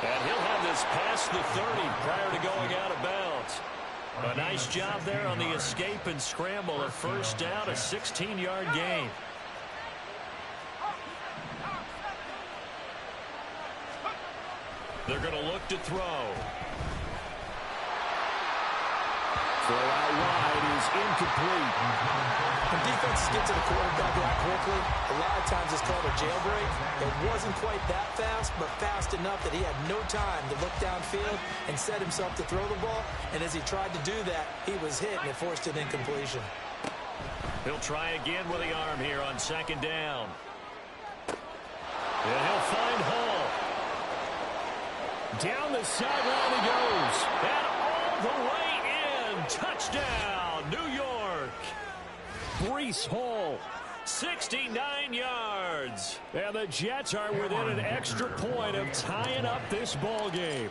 And he'll have this past the 30 prior to going out of bounds. A nice job there on the escape and scramble. A 1st down, a 16-yard gain. They're going to look to throw. Throw out wide is incomplete. When defenses get to the quarterback that quickly, a lot of times it's called a jailbreak. It wasn't quite that fast, but fast enough that he had no time to look downfield and set himself to throw the ball. And as he tried to do that, he was hit, and it forced an incompletion. He'll try again with the arm here on 2nd down. And he'll find Hall. Down the sideline he goes. And all the way in. Touchdown, New York. Breece Hall. 69 yards. And the Jets are within an extra point of tying up this ball game.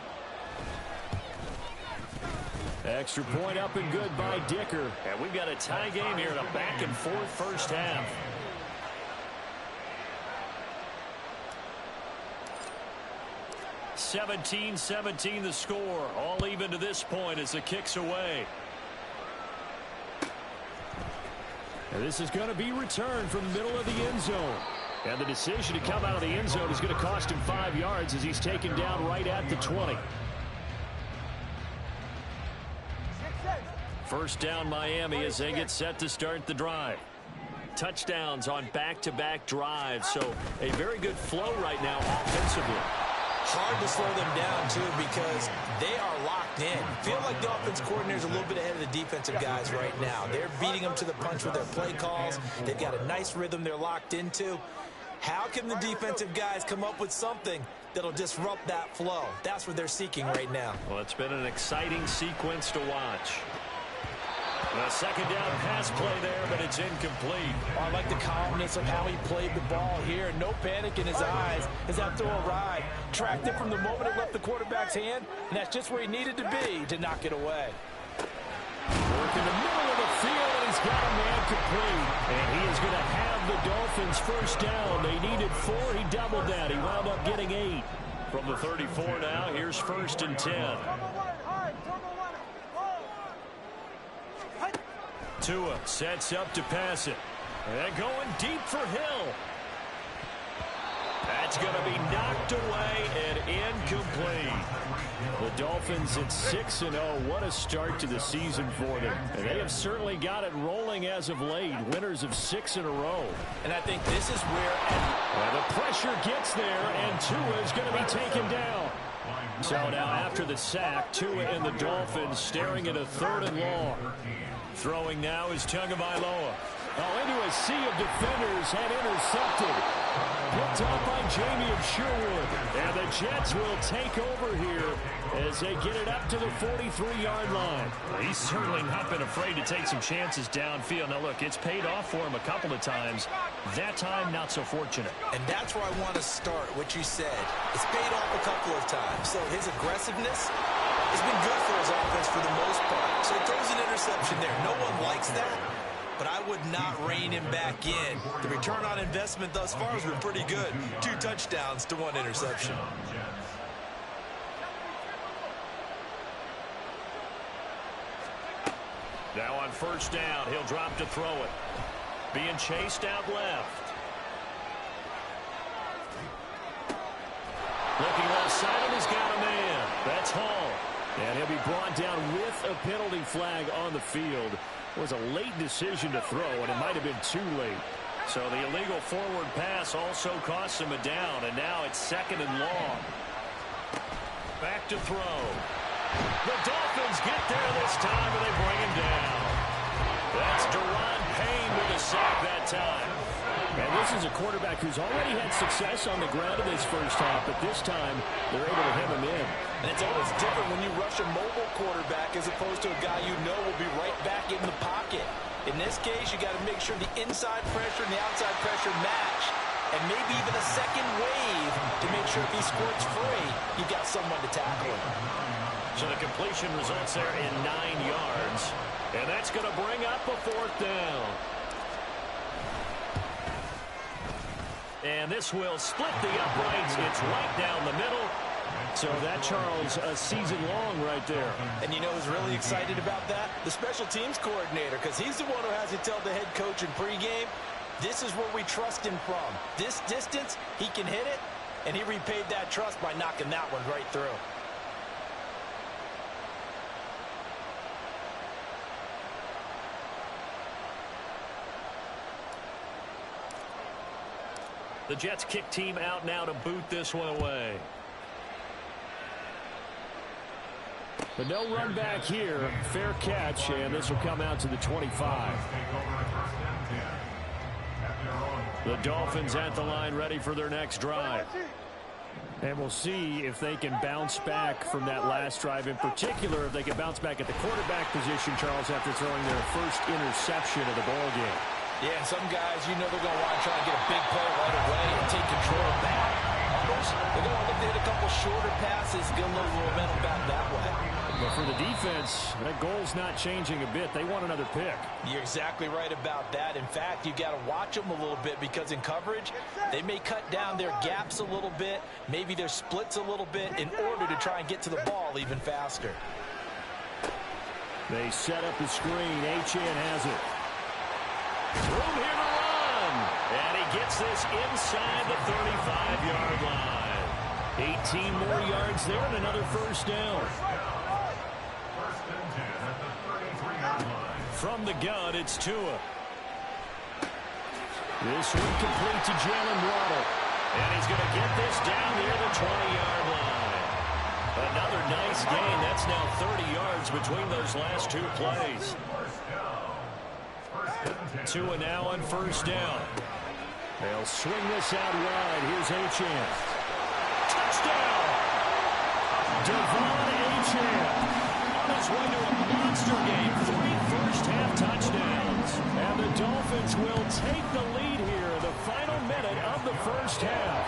Extra point up and good by Dicker. And we've got a tie game here in a back-and-forth first half. (17-17) the score. All even to this point as the kick's away. And this is going to be returned from the middle of the end zone. And the decision to come out of the end zone is going to cost him 5 yards as he's taken down right at the 20. 1st down Miami as they get set to start the drive. Touchdowns on back-to-back drives, so a very good flow right now offensively. Hard to slow them down, too, because they are locked in. Feel like the offense coordinator's a little bit ahead of the defensive guys right now. They're beating them to the punch with their play calls. They've got a nice rhythm they're locked into. How can the defensive guys come up with something that'll disrupt that flow? That's what they're seeking right now. Well, it's been an exciting sequence to watch. A 2nd down pass play there, but it's incomplete. I like the calmness of how he played the ball here. No panic in his eyes as that throw arrived. Tracked it from the moment it left the quarterback's hand, and that's just where he needed to be to knock it away. Work in the middle of the field, and he's got a man complete. And he is going to have the Dolphins 1st down. They needed 4. He doubled that. He wound up getting 8. From the 34 now, here's 1st and 10. Tua sets up to pass it. And going deep for Hill. That's going to be knocked away and incomplete. The Dolphins at 6-0. What a start to the season for them. And they have certainly got it rolling as of late. Winners of 6 in a row. And I think this is where... And the pressure gets there, and Tua is going to be taken down. So now after the sack, Tua and the Dolphins staring at a 3rd and long. Throwing now is Tagovailoa. Into a sea of defenders and intercepted. Picked off by Jamie of Sherwood. And the Jets will take over here as they get it up to the 43-yard line. He's certainly not been afraid to take some chances downfield. Now, look, it's paid off for him a couple of times. That time, not so fortunate. And that's where I want to start, what you said. It's paid off a couple of times. So his aggressiveness has been good for his offense for the most part. So he throws an interception there. No one likes that. But I would not rein him back in. The return on investment thus far has been pretty good. 2 touchdowns to 1 interception. Now on 1st down, he'll drop to throw it. Being chased out left. Looking left side, and he's got a man. That's Hall. And he'll be brought down with a penalty flag on the field. It was a late decision to throw, and it might have been too late. So the illegal forward pass also costs him a down, and now it's 2nd and long. Back to throw. The Dolphins get there this time, and they bring him down. That's Deron Payne with a sack that time. And this is a quarterback who's already had success on the ground in this first half, but this time they're able to hem him in. And it's always different when you rush a mobile quarterback as opposed to a guy you know will be right back in the pocket. In this case, you got to make sure the inside pressure and the outside pressure match, and maybe even a second wave to make sure if he squirts free, you've got someone to tackle him. So the completion results there in 9 yards, and that's going to bring up a 4th down. And this will split the uprights. It's right down the middle. So that, Charles, a season long right there. And you know who's really excited about that? The special teams coordinator, because he's the one who has to tell the head coach in pregame, this is where we trust him from. This distance, he can hit it, and he repaid that trust by knocking that one right through. The Jets kick team out now to boot this one away. But no run back here. Fair catch, and this will come out to the 25. The Dolphins at the line ready for their next drive. And we'll see if they can bounce back from that last drive. In particular, if they can bounce back at the quarterback position, Charles, after throwing their first interception of the ballgame. Yeah, and some guys, you know they're going to want to try and get a big play right away and take control back. Others, they're going to look to hit a couple shorter passes, get a little momentum back that way. But for the defense, that goal's not changing a bit. They want another pick. You're exactly right about that. In fact, you got to watch them a little bit because in coverage, they may cut down their gaps a little bit, maybe their splits a little bit in order to try and get to the ball even faster. They set up the screen. Achane has it. Room here to run. And he gets this inside the 35-yard line. 18 more yards there and another first down. From the gun, it's Tua. This one complete to Jalen Waddle. And he's going to get this down near the 20-yard line. Another nice gain. That's now 30 yards between those last two plays. Tua now on first down. They'll swing this out wide. Here's Achane. Touchdown! Devon Achane on his way to a monster game. 3 first-half touchdowns. And the Dolphins will take the lead here in the final minute of the first half.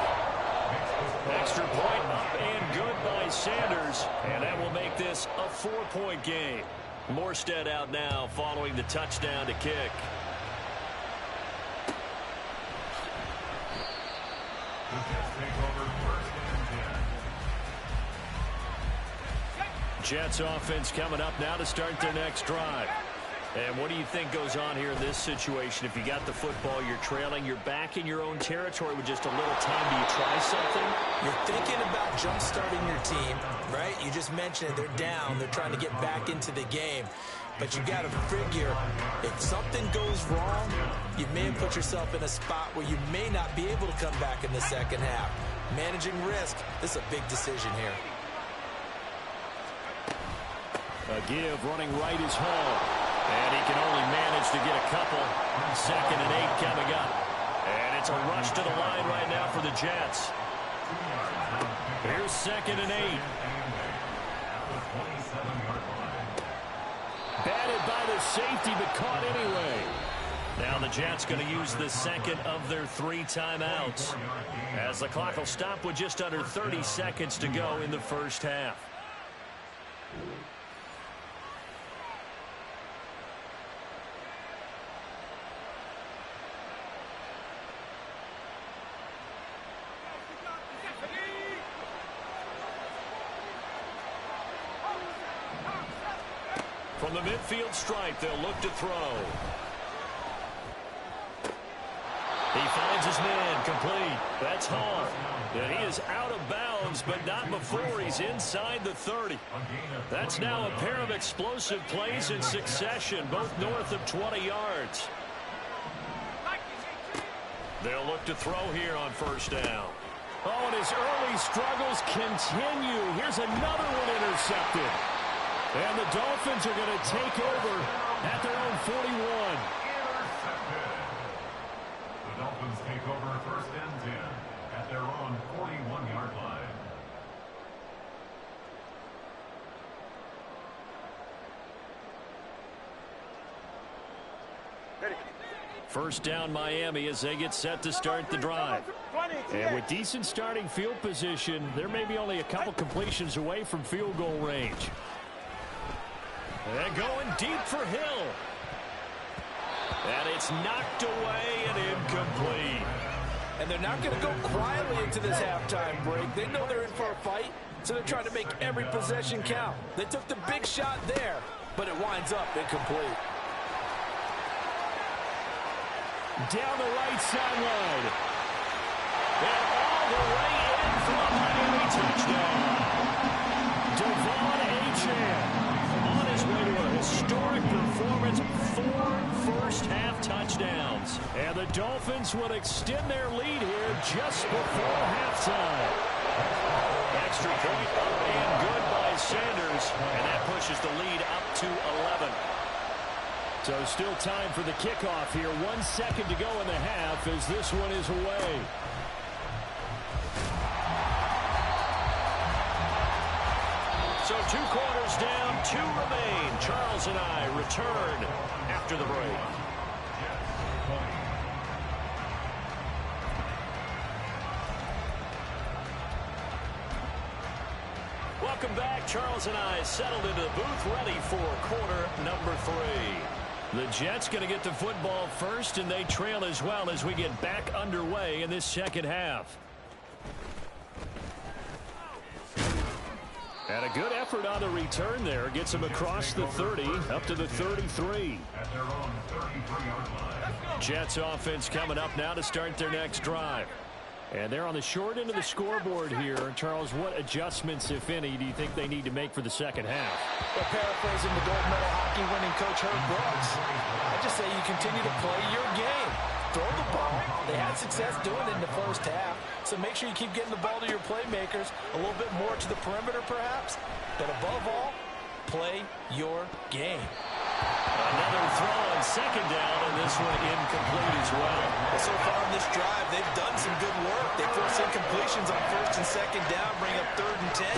Extra point up and good by Sanders. And that will make this a 4-point game. Morstead out now following the touchdown to kick. Jets offense coming up now to start their next drive. And what do you think goes on here in this situation? If you got the football, you're trailing, you're back in your own territory with just a little time. Do you try something? You're thinking about jump-starting your team, right? You just mentioned they're down. They're trying to get back into the game. But you got to figure, if something goes wrong, you may have put yourself in a spot where you may not be able to come back in the second half. Managing risk, this is a big decision here. A give, running right is Hall. And he can only manage to get a couple. 2nd and 8 coming up. And it's a rush to the line right now for the Jets. Here's 2nd and 8. Batted by the safety, but caught anyway. Now the Jets going to use the second of their 3 timeouts, as the clock will stop with just under 30 seconds to go in the first half. From the midfield stripe, they'll look to throw. He finds his man, complete. That's Hall. And he is out of bounds downs, but not before he's inside the 30. That's now a pair of explosive plays in succession, both north of 20 yards. They'll look to throw here on first down. Oh, and his early struggles continue. Here's another one intercepted. And the Dolphins are going to take over at their own 41. Intercepted. The Dolphins take over first and 10 at their own 41-yard line. First down Miami as they get set to start the drive. And with decent starting field position, there may be only a couple completions away from field goal range. And going deep for Hill. And it's knocked away and incomplete. And they're not going to go quietly into this halftime break. They know they're in for a fight, so they're trying to make every possession count. They took the big shot there, but it winds up incomplete. Down the right sideline. And all the way in for a Miami touchdown. Devon Achane on his way to a historic performance. 4 first-half touchdowns. And the Dolphins will extend their lead here just before halftime. Extra point up and good by Sanders. And that pushes the lead up to 11. So still time for the kickoff here. 1 second to go in the half as this one is away. So 2 quarters down, 2 remain. Charles and I return after the break. Welcome back. Charles and I settled into the booth, ready for quarter number 3. The Jets going to get the football first, and they trail as well as we get back underway in this second half. And a good effort on the return there. Gets them across the 30, up to the 33. At their own 33-yard line. Jets offense coming up now to start their next drive. And they're on the short end of the scoreboard here. Charles, what adjustments, if any, do you think they need to make for the second half? Well, paraphrasing the gold medal hockey winning coach Herb Brooks, I just say you continue to play your game. Throw the ball. They had success doing it in the first half, so make sure you keep getting the ball to your playmakers, a little bit more to the perimeter perhaps, but above all, play your game. Another throw on second down, and this one incomplete as well. Well, so far in this drive, they've done some good work. They force incompletions on first and second down, bring up 3rd and 10.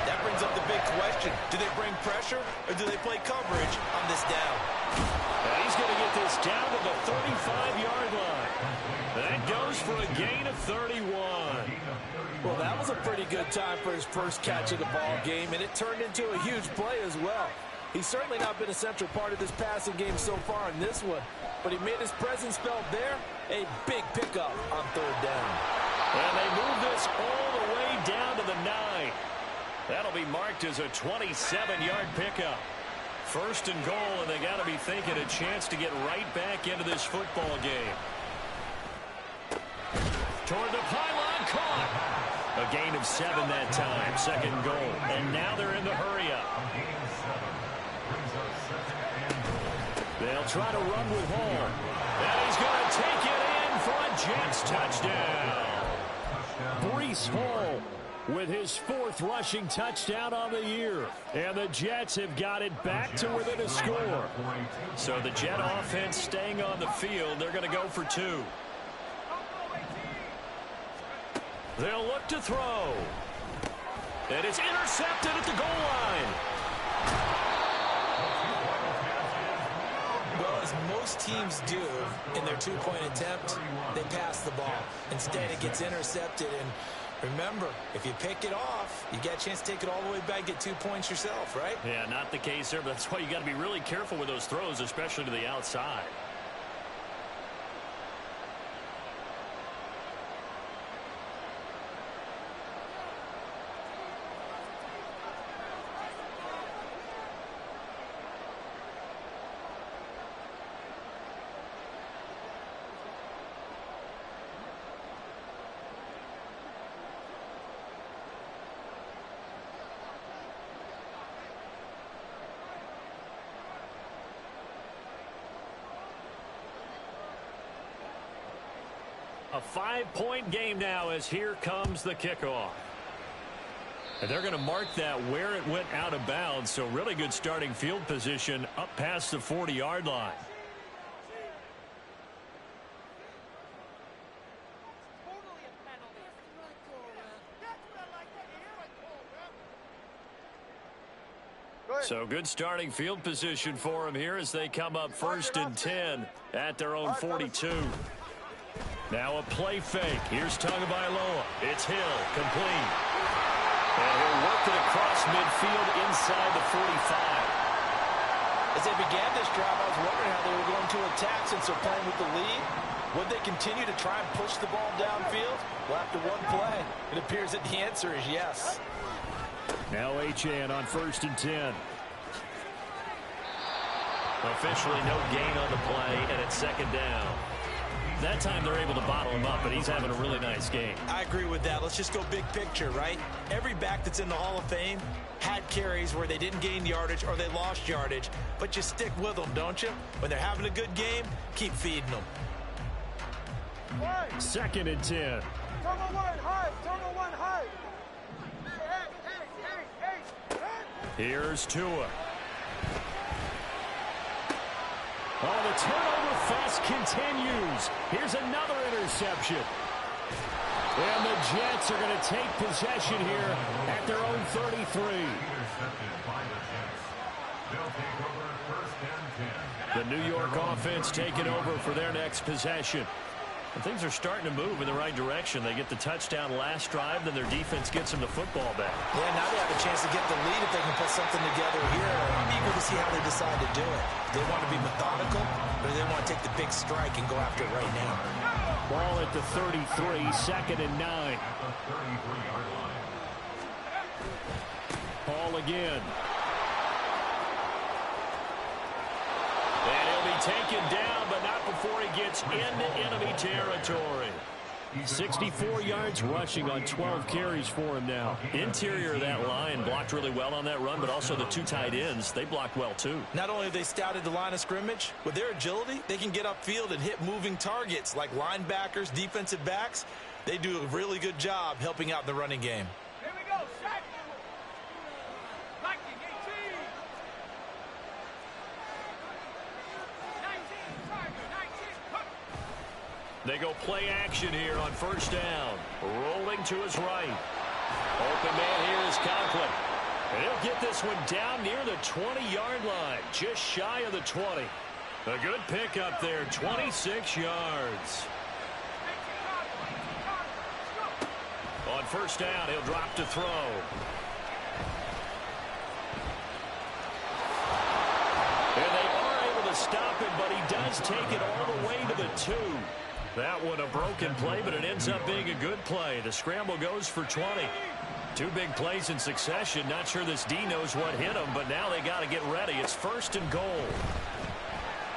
That brings up the big question. Do they bring pressure, or do they play coverage on this down? And he's going to get this down to the 35-yard line. That goes for a gain of 31. Well, that was a pretty good time for his first catch of the ball game, and it turned into a huge play as well. He's certainly not been a central part of this passing game so far in this one, but he made his presence felt there. A big pickup on 3rd down. And they move this all the way down to the 9. That'll be marked as a 27-yard pickup. 1st and goal, and they got to be thinking a chance to get right back into this football game. Toward the pylon, caught. A gain of 7 that time. 2nd goal. And now they're in the hurry-up. They'll try to run with Hall. And he's going to take it in for a Jets touchdown. Breece Hall with his 4th rushing touchdown on the year. And the Jets have got it back to within a score. So the Jet offense staying on the field. They're going to go for 2. They'll look to throw. And it's intercepted at the goal line. Well, as most teams do in their 2-point attempt, they pass the ball. Instead, it gets intercepted. And remember, if you pick it off, you get a chance to take it all the way back, get 2 points yourself, right? Yeah, not the case there, but that's why you got to be really careful with those throws, especially to the outside. 5-point game now as here comes the kickoff. And they're going to mark that where it went out of bounds, so really good starting field position up past the 40-yard line. So good starting field position for them here as they come up 1st and 10 at their own 42. Now a play fake. Here's Tagovailoa. It's Hill, complete. And he'll work it across midfield inside the 45. As they began this drive, I was wondering how they were going to attack since they're playing with the lead. Would they continue to try and push the ball downfield? Well, after one play, it appears that the answer is yes. Now Achane on 1st and 10. Officially no gain on the play, and it's 2nd down. That time they're able to bottle him up, but he's having a really nice game. I agree with that. Let's just go big picture, right? Every back that's in the Hall of Fame had carries where they didn't gain yardage or they lost yardage, but you stick with them, don't you? When they're having a good game, keep feeding them. 2nd and 10. Turbo one high. Here's Tua. Oh, the turnover fest continues. Here's another interception. And the Jets are going to take possession here at their own 33. Intercepted by the Jets. They'll take over 1st and 10. The New York offense taking over for their next possession. And things are starting to move in the right direction. They get the touchdown last drive, then their defense gets them the football back. Yeah, now they have a chance to get the lead if they can put something together here. I'm eager to see how they decide to do it. They want to be methodical, or they want to take the big strike and go after it right now. Ball at the 33, 2nd and 9. At the 33-yard line. Ball again. And he'll be taken down, but not before he gets into enemy territory. 64 yards rushing on 12 carries for him now. Interior of that line blocked really well on that run, but also the 2 tight ends, they blocked well too. Not only have they scouted the line of scrimmage, with their agility, they can get upfield and hit moving targets like linebackers, defensive backs. They do a really good job helping out the running game. Here we go, sack. 19, 18. 19. They go play action here on 1st down. Rolling to his right. Open man here is Conklin. And he'll get this one down near the 20-yard line, just shy of the 20. A good pickup there, 26 yards. On 1st down, he'll drop to throw. And they are able to stop it, but he does take it all the way to the 2. That one a broken play, but it ends up being a good play. The scramble goes for 20. 2 big plays in succession. Not sure this D knows what hit him, but now they got to get ready. It's 1st and goal.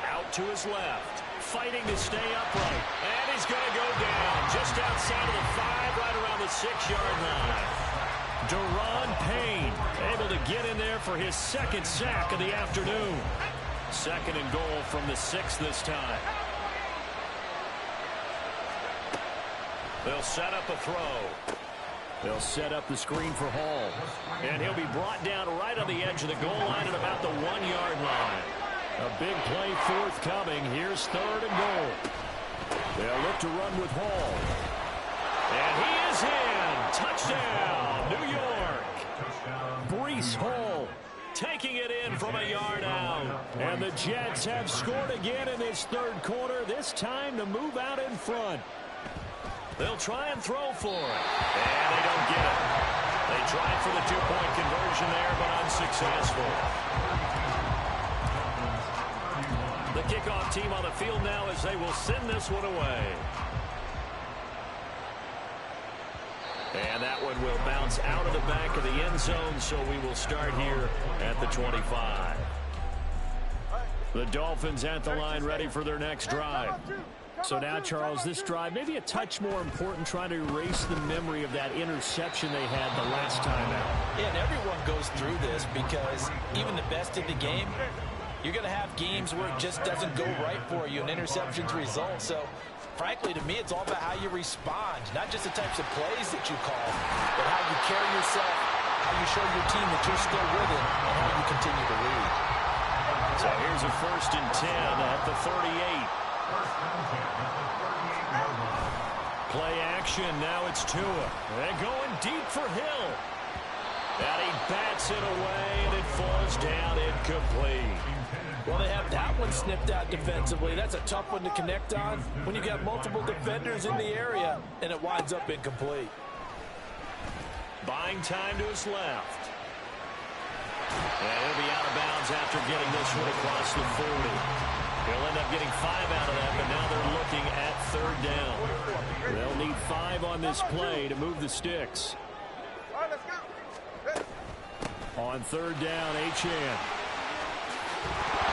Out to his left. Fighting to stay upright. And he's going to go down just outside of the 5, right around the 6-yard line. Deron Payne able to get in there for his 2nd sack of the afternoon. 2nd and goal from the 6 this time. They'll set up a throw. They'll set up the screen for Hall. And he'll be brought down right on the edge of the goal line at about the 1-yard line. A big play forthcoming. Here's 3rd and goal. They'll look to run with Hall. And he is in. Touchdown, New York. Breece Hall taking it in from a yard out. And the Jets have scored again in this 3rd quarter, this time to move out in front. They'll try and throw for it. And they don't get it. They tried for the 2-point conversion there, but unsuccessful. The kickoff team on the field now as they will send this one away. And that one will bounce out of the back of the end zone, so we will start here at the 25. The Dolphins at the line ready for their next drive. So now, Charles, this drive maybe a touch more important, trying to erase the memory of that interception they had the last time out. Yeah, and everyone goes through this because even the best in the game, You're going to have games where it just doesn't go right for you and interceptions result. So, frankly, to me, it's all about how you respond, not just the types of plays that you call, but how you carry yourself, how you show your team that you're still with it, and how you continue to lead. So here's a 1st and 10 at the 38. Play action. Now it's Tua. They're going deep for Hill. And he bats it away, and it falls down incomplete. Well, they have that one snipped out defensively. That's a tough one to connect on when you got multiple defenders in the area, and it winds up incomplete. Buying time to his left. And he'll be out of bounds after getting this one across the 40. He'll end up getting 5 out of that, but now they're looking at 3rd down. They'll need 5 on this play to move the sticks. All right, let's go. On 3rd down, Achane.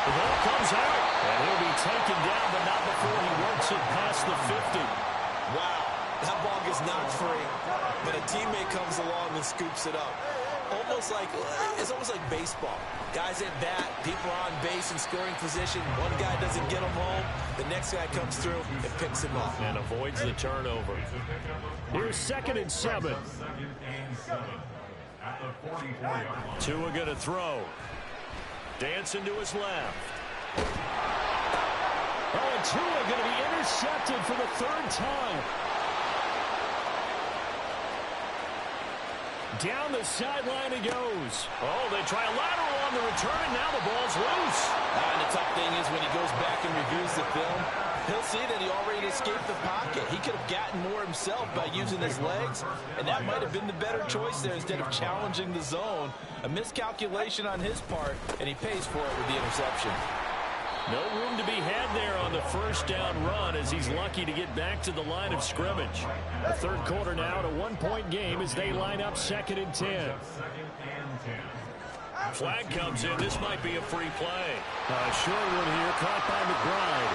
The ball comes out, and he'll be taken down, but not before he works it past the 50. Wow, that ball gets knocked free, but a teammate comes along and scoops it up. It's almost like baseball. Guys at bat, people are on base in scoring position. One guy doesn't get them home. The next guy comes through and picks him up. And avoids the turnover. Here's 2nd and 7. Tua going to throw. Dancing to his left. Oh, and Tua going to be intercepted for the 3rd time. Down the sideline he goes. Oh, they try a lateral on the return, and now the ball's loose. And the tough thing is when he goes back and reviews the film, he'll see that he already escaped the pocket. He could have gotten more himself by using his legs, and that might have been the better choice there instead of challenging the zone. A miscalculation on his part, and he pays for it with the interception. No room to be had there on the 1st down run as he's lucky to get back to the line of scrimmage. The 3rd quarter now at a 1-point game as they line up 2nd and 10. Flag comes in. This might be a free play. Short one here, caught by McBride.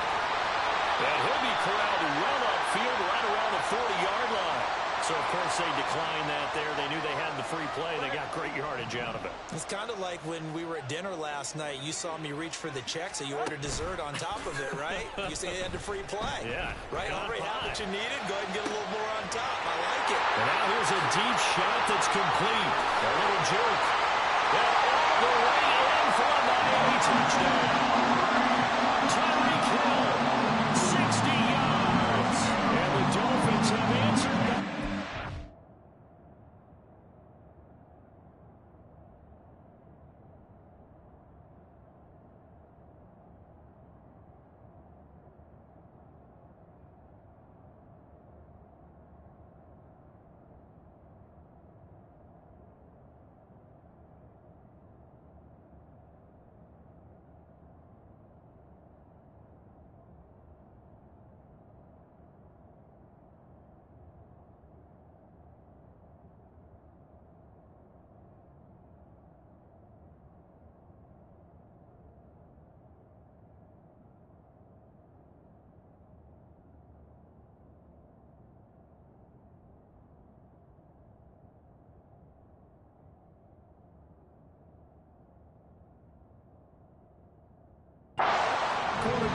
And he'll be corralled well upfield right around the 40-yard line. So, of course, they declined that there. They knew they had the free play. They got great yardage out of it. It's kind of like when we were at dinner last night. You saw me reach for the check, so you ordered dessert on top of it, right? You say you had the free play. Yeah. Right? Already had what you needed. Go ahead and get a little more on top. I like it. And now here's a deep shot that's complete. A little jerk. And all the way in for a Miami touchdown. Tyreek Hill, 60 yards. And the Dolphins have answered back.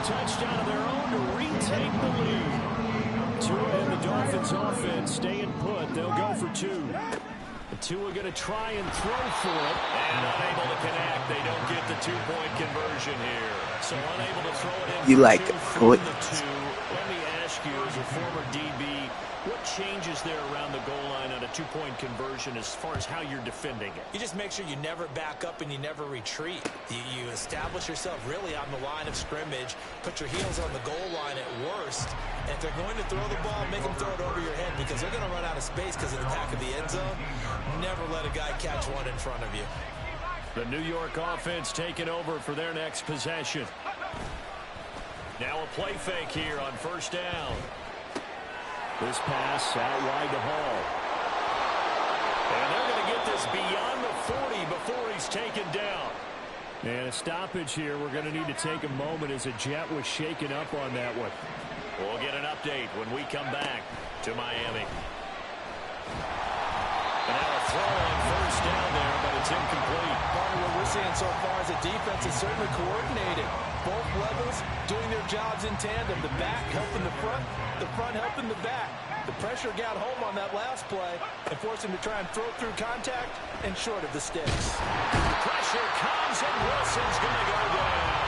Touchdown of their own to retake the lead. Tua and the Dolphins offense staying put. They'll go for 2. Tua going to try and throw for it. And unable to connect. They don't get the 2-point conversion here. So unable to throw it in. You like foot. Let me ask you, as a former DB, what changes there around the goal line on a 2-point conversion as far as how you're defending it? You just make sure you never back up and you never retreat. You establish yourself really on the line of scrimmage, put your heels on the goal line at worst, and if they're going to throw the ball, make them throw it over your head because they're going to run out of space because of the back of the end zone. Never let a guy catch one in front of you. The New York offense taking over for their next possession. Now a play fake here on 1st down. This pass out wide to Hall. And they're going to get this beyond the 40 before he's taken down. And a stoppage here. We're going to need to take a moment as a jet was shaken up on that one. We'll get an update when we come back to Miami. And now a throw on 1st down there, but That's incomplete. Partner, what we're seeing so far is the defense is certainly coordinated. Both levels doing their jobs in tandem. The back helping the front helping the back. The pressure got home on that last play and forced him to try and throw through contact and short of the sticks. Pressure comes, and Wilson's going to go down.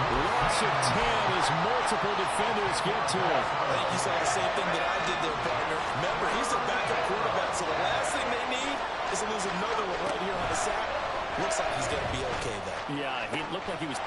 Loss of 10 as multiple defenders get to him. I think you saw the same thing that I did there, partner. Remember, he's a backup quarterback, so the last thing they need is to lose another one right here on the sack. Looks like he's going to be okay, though. Yeah, he looked like he was...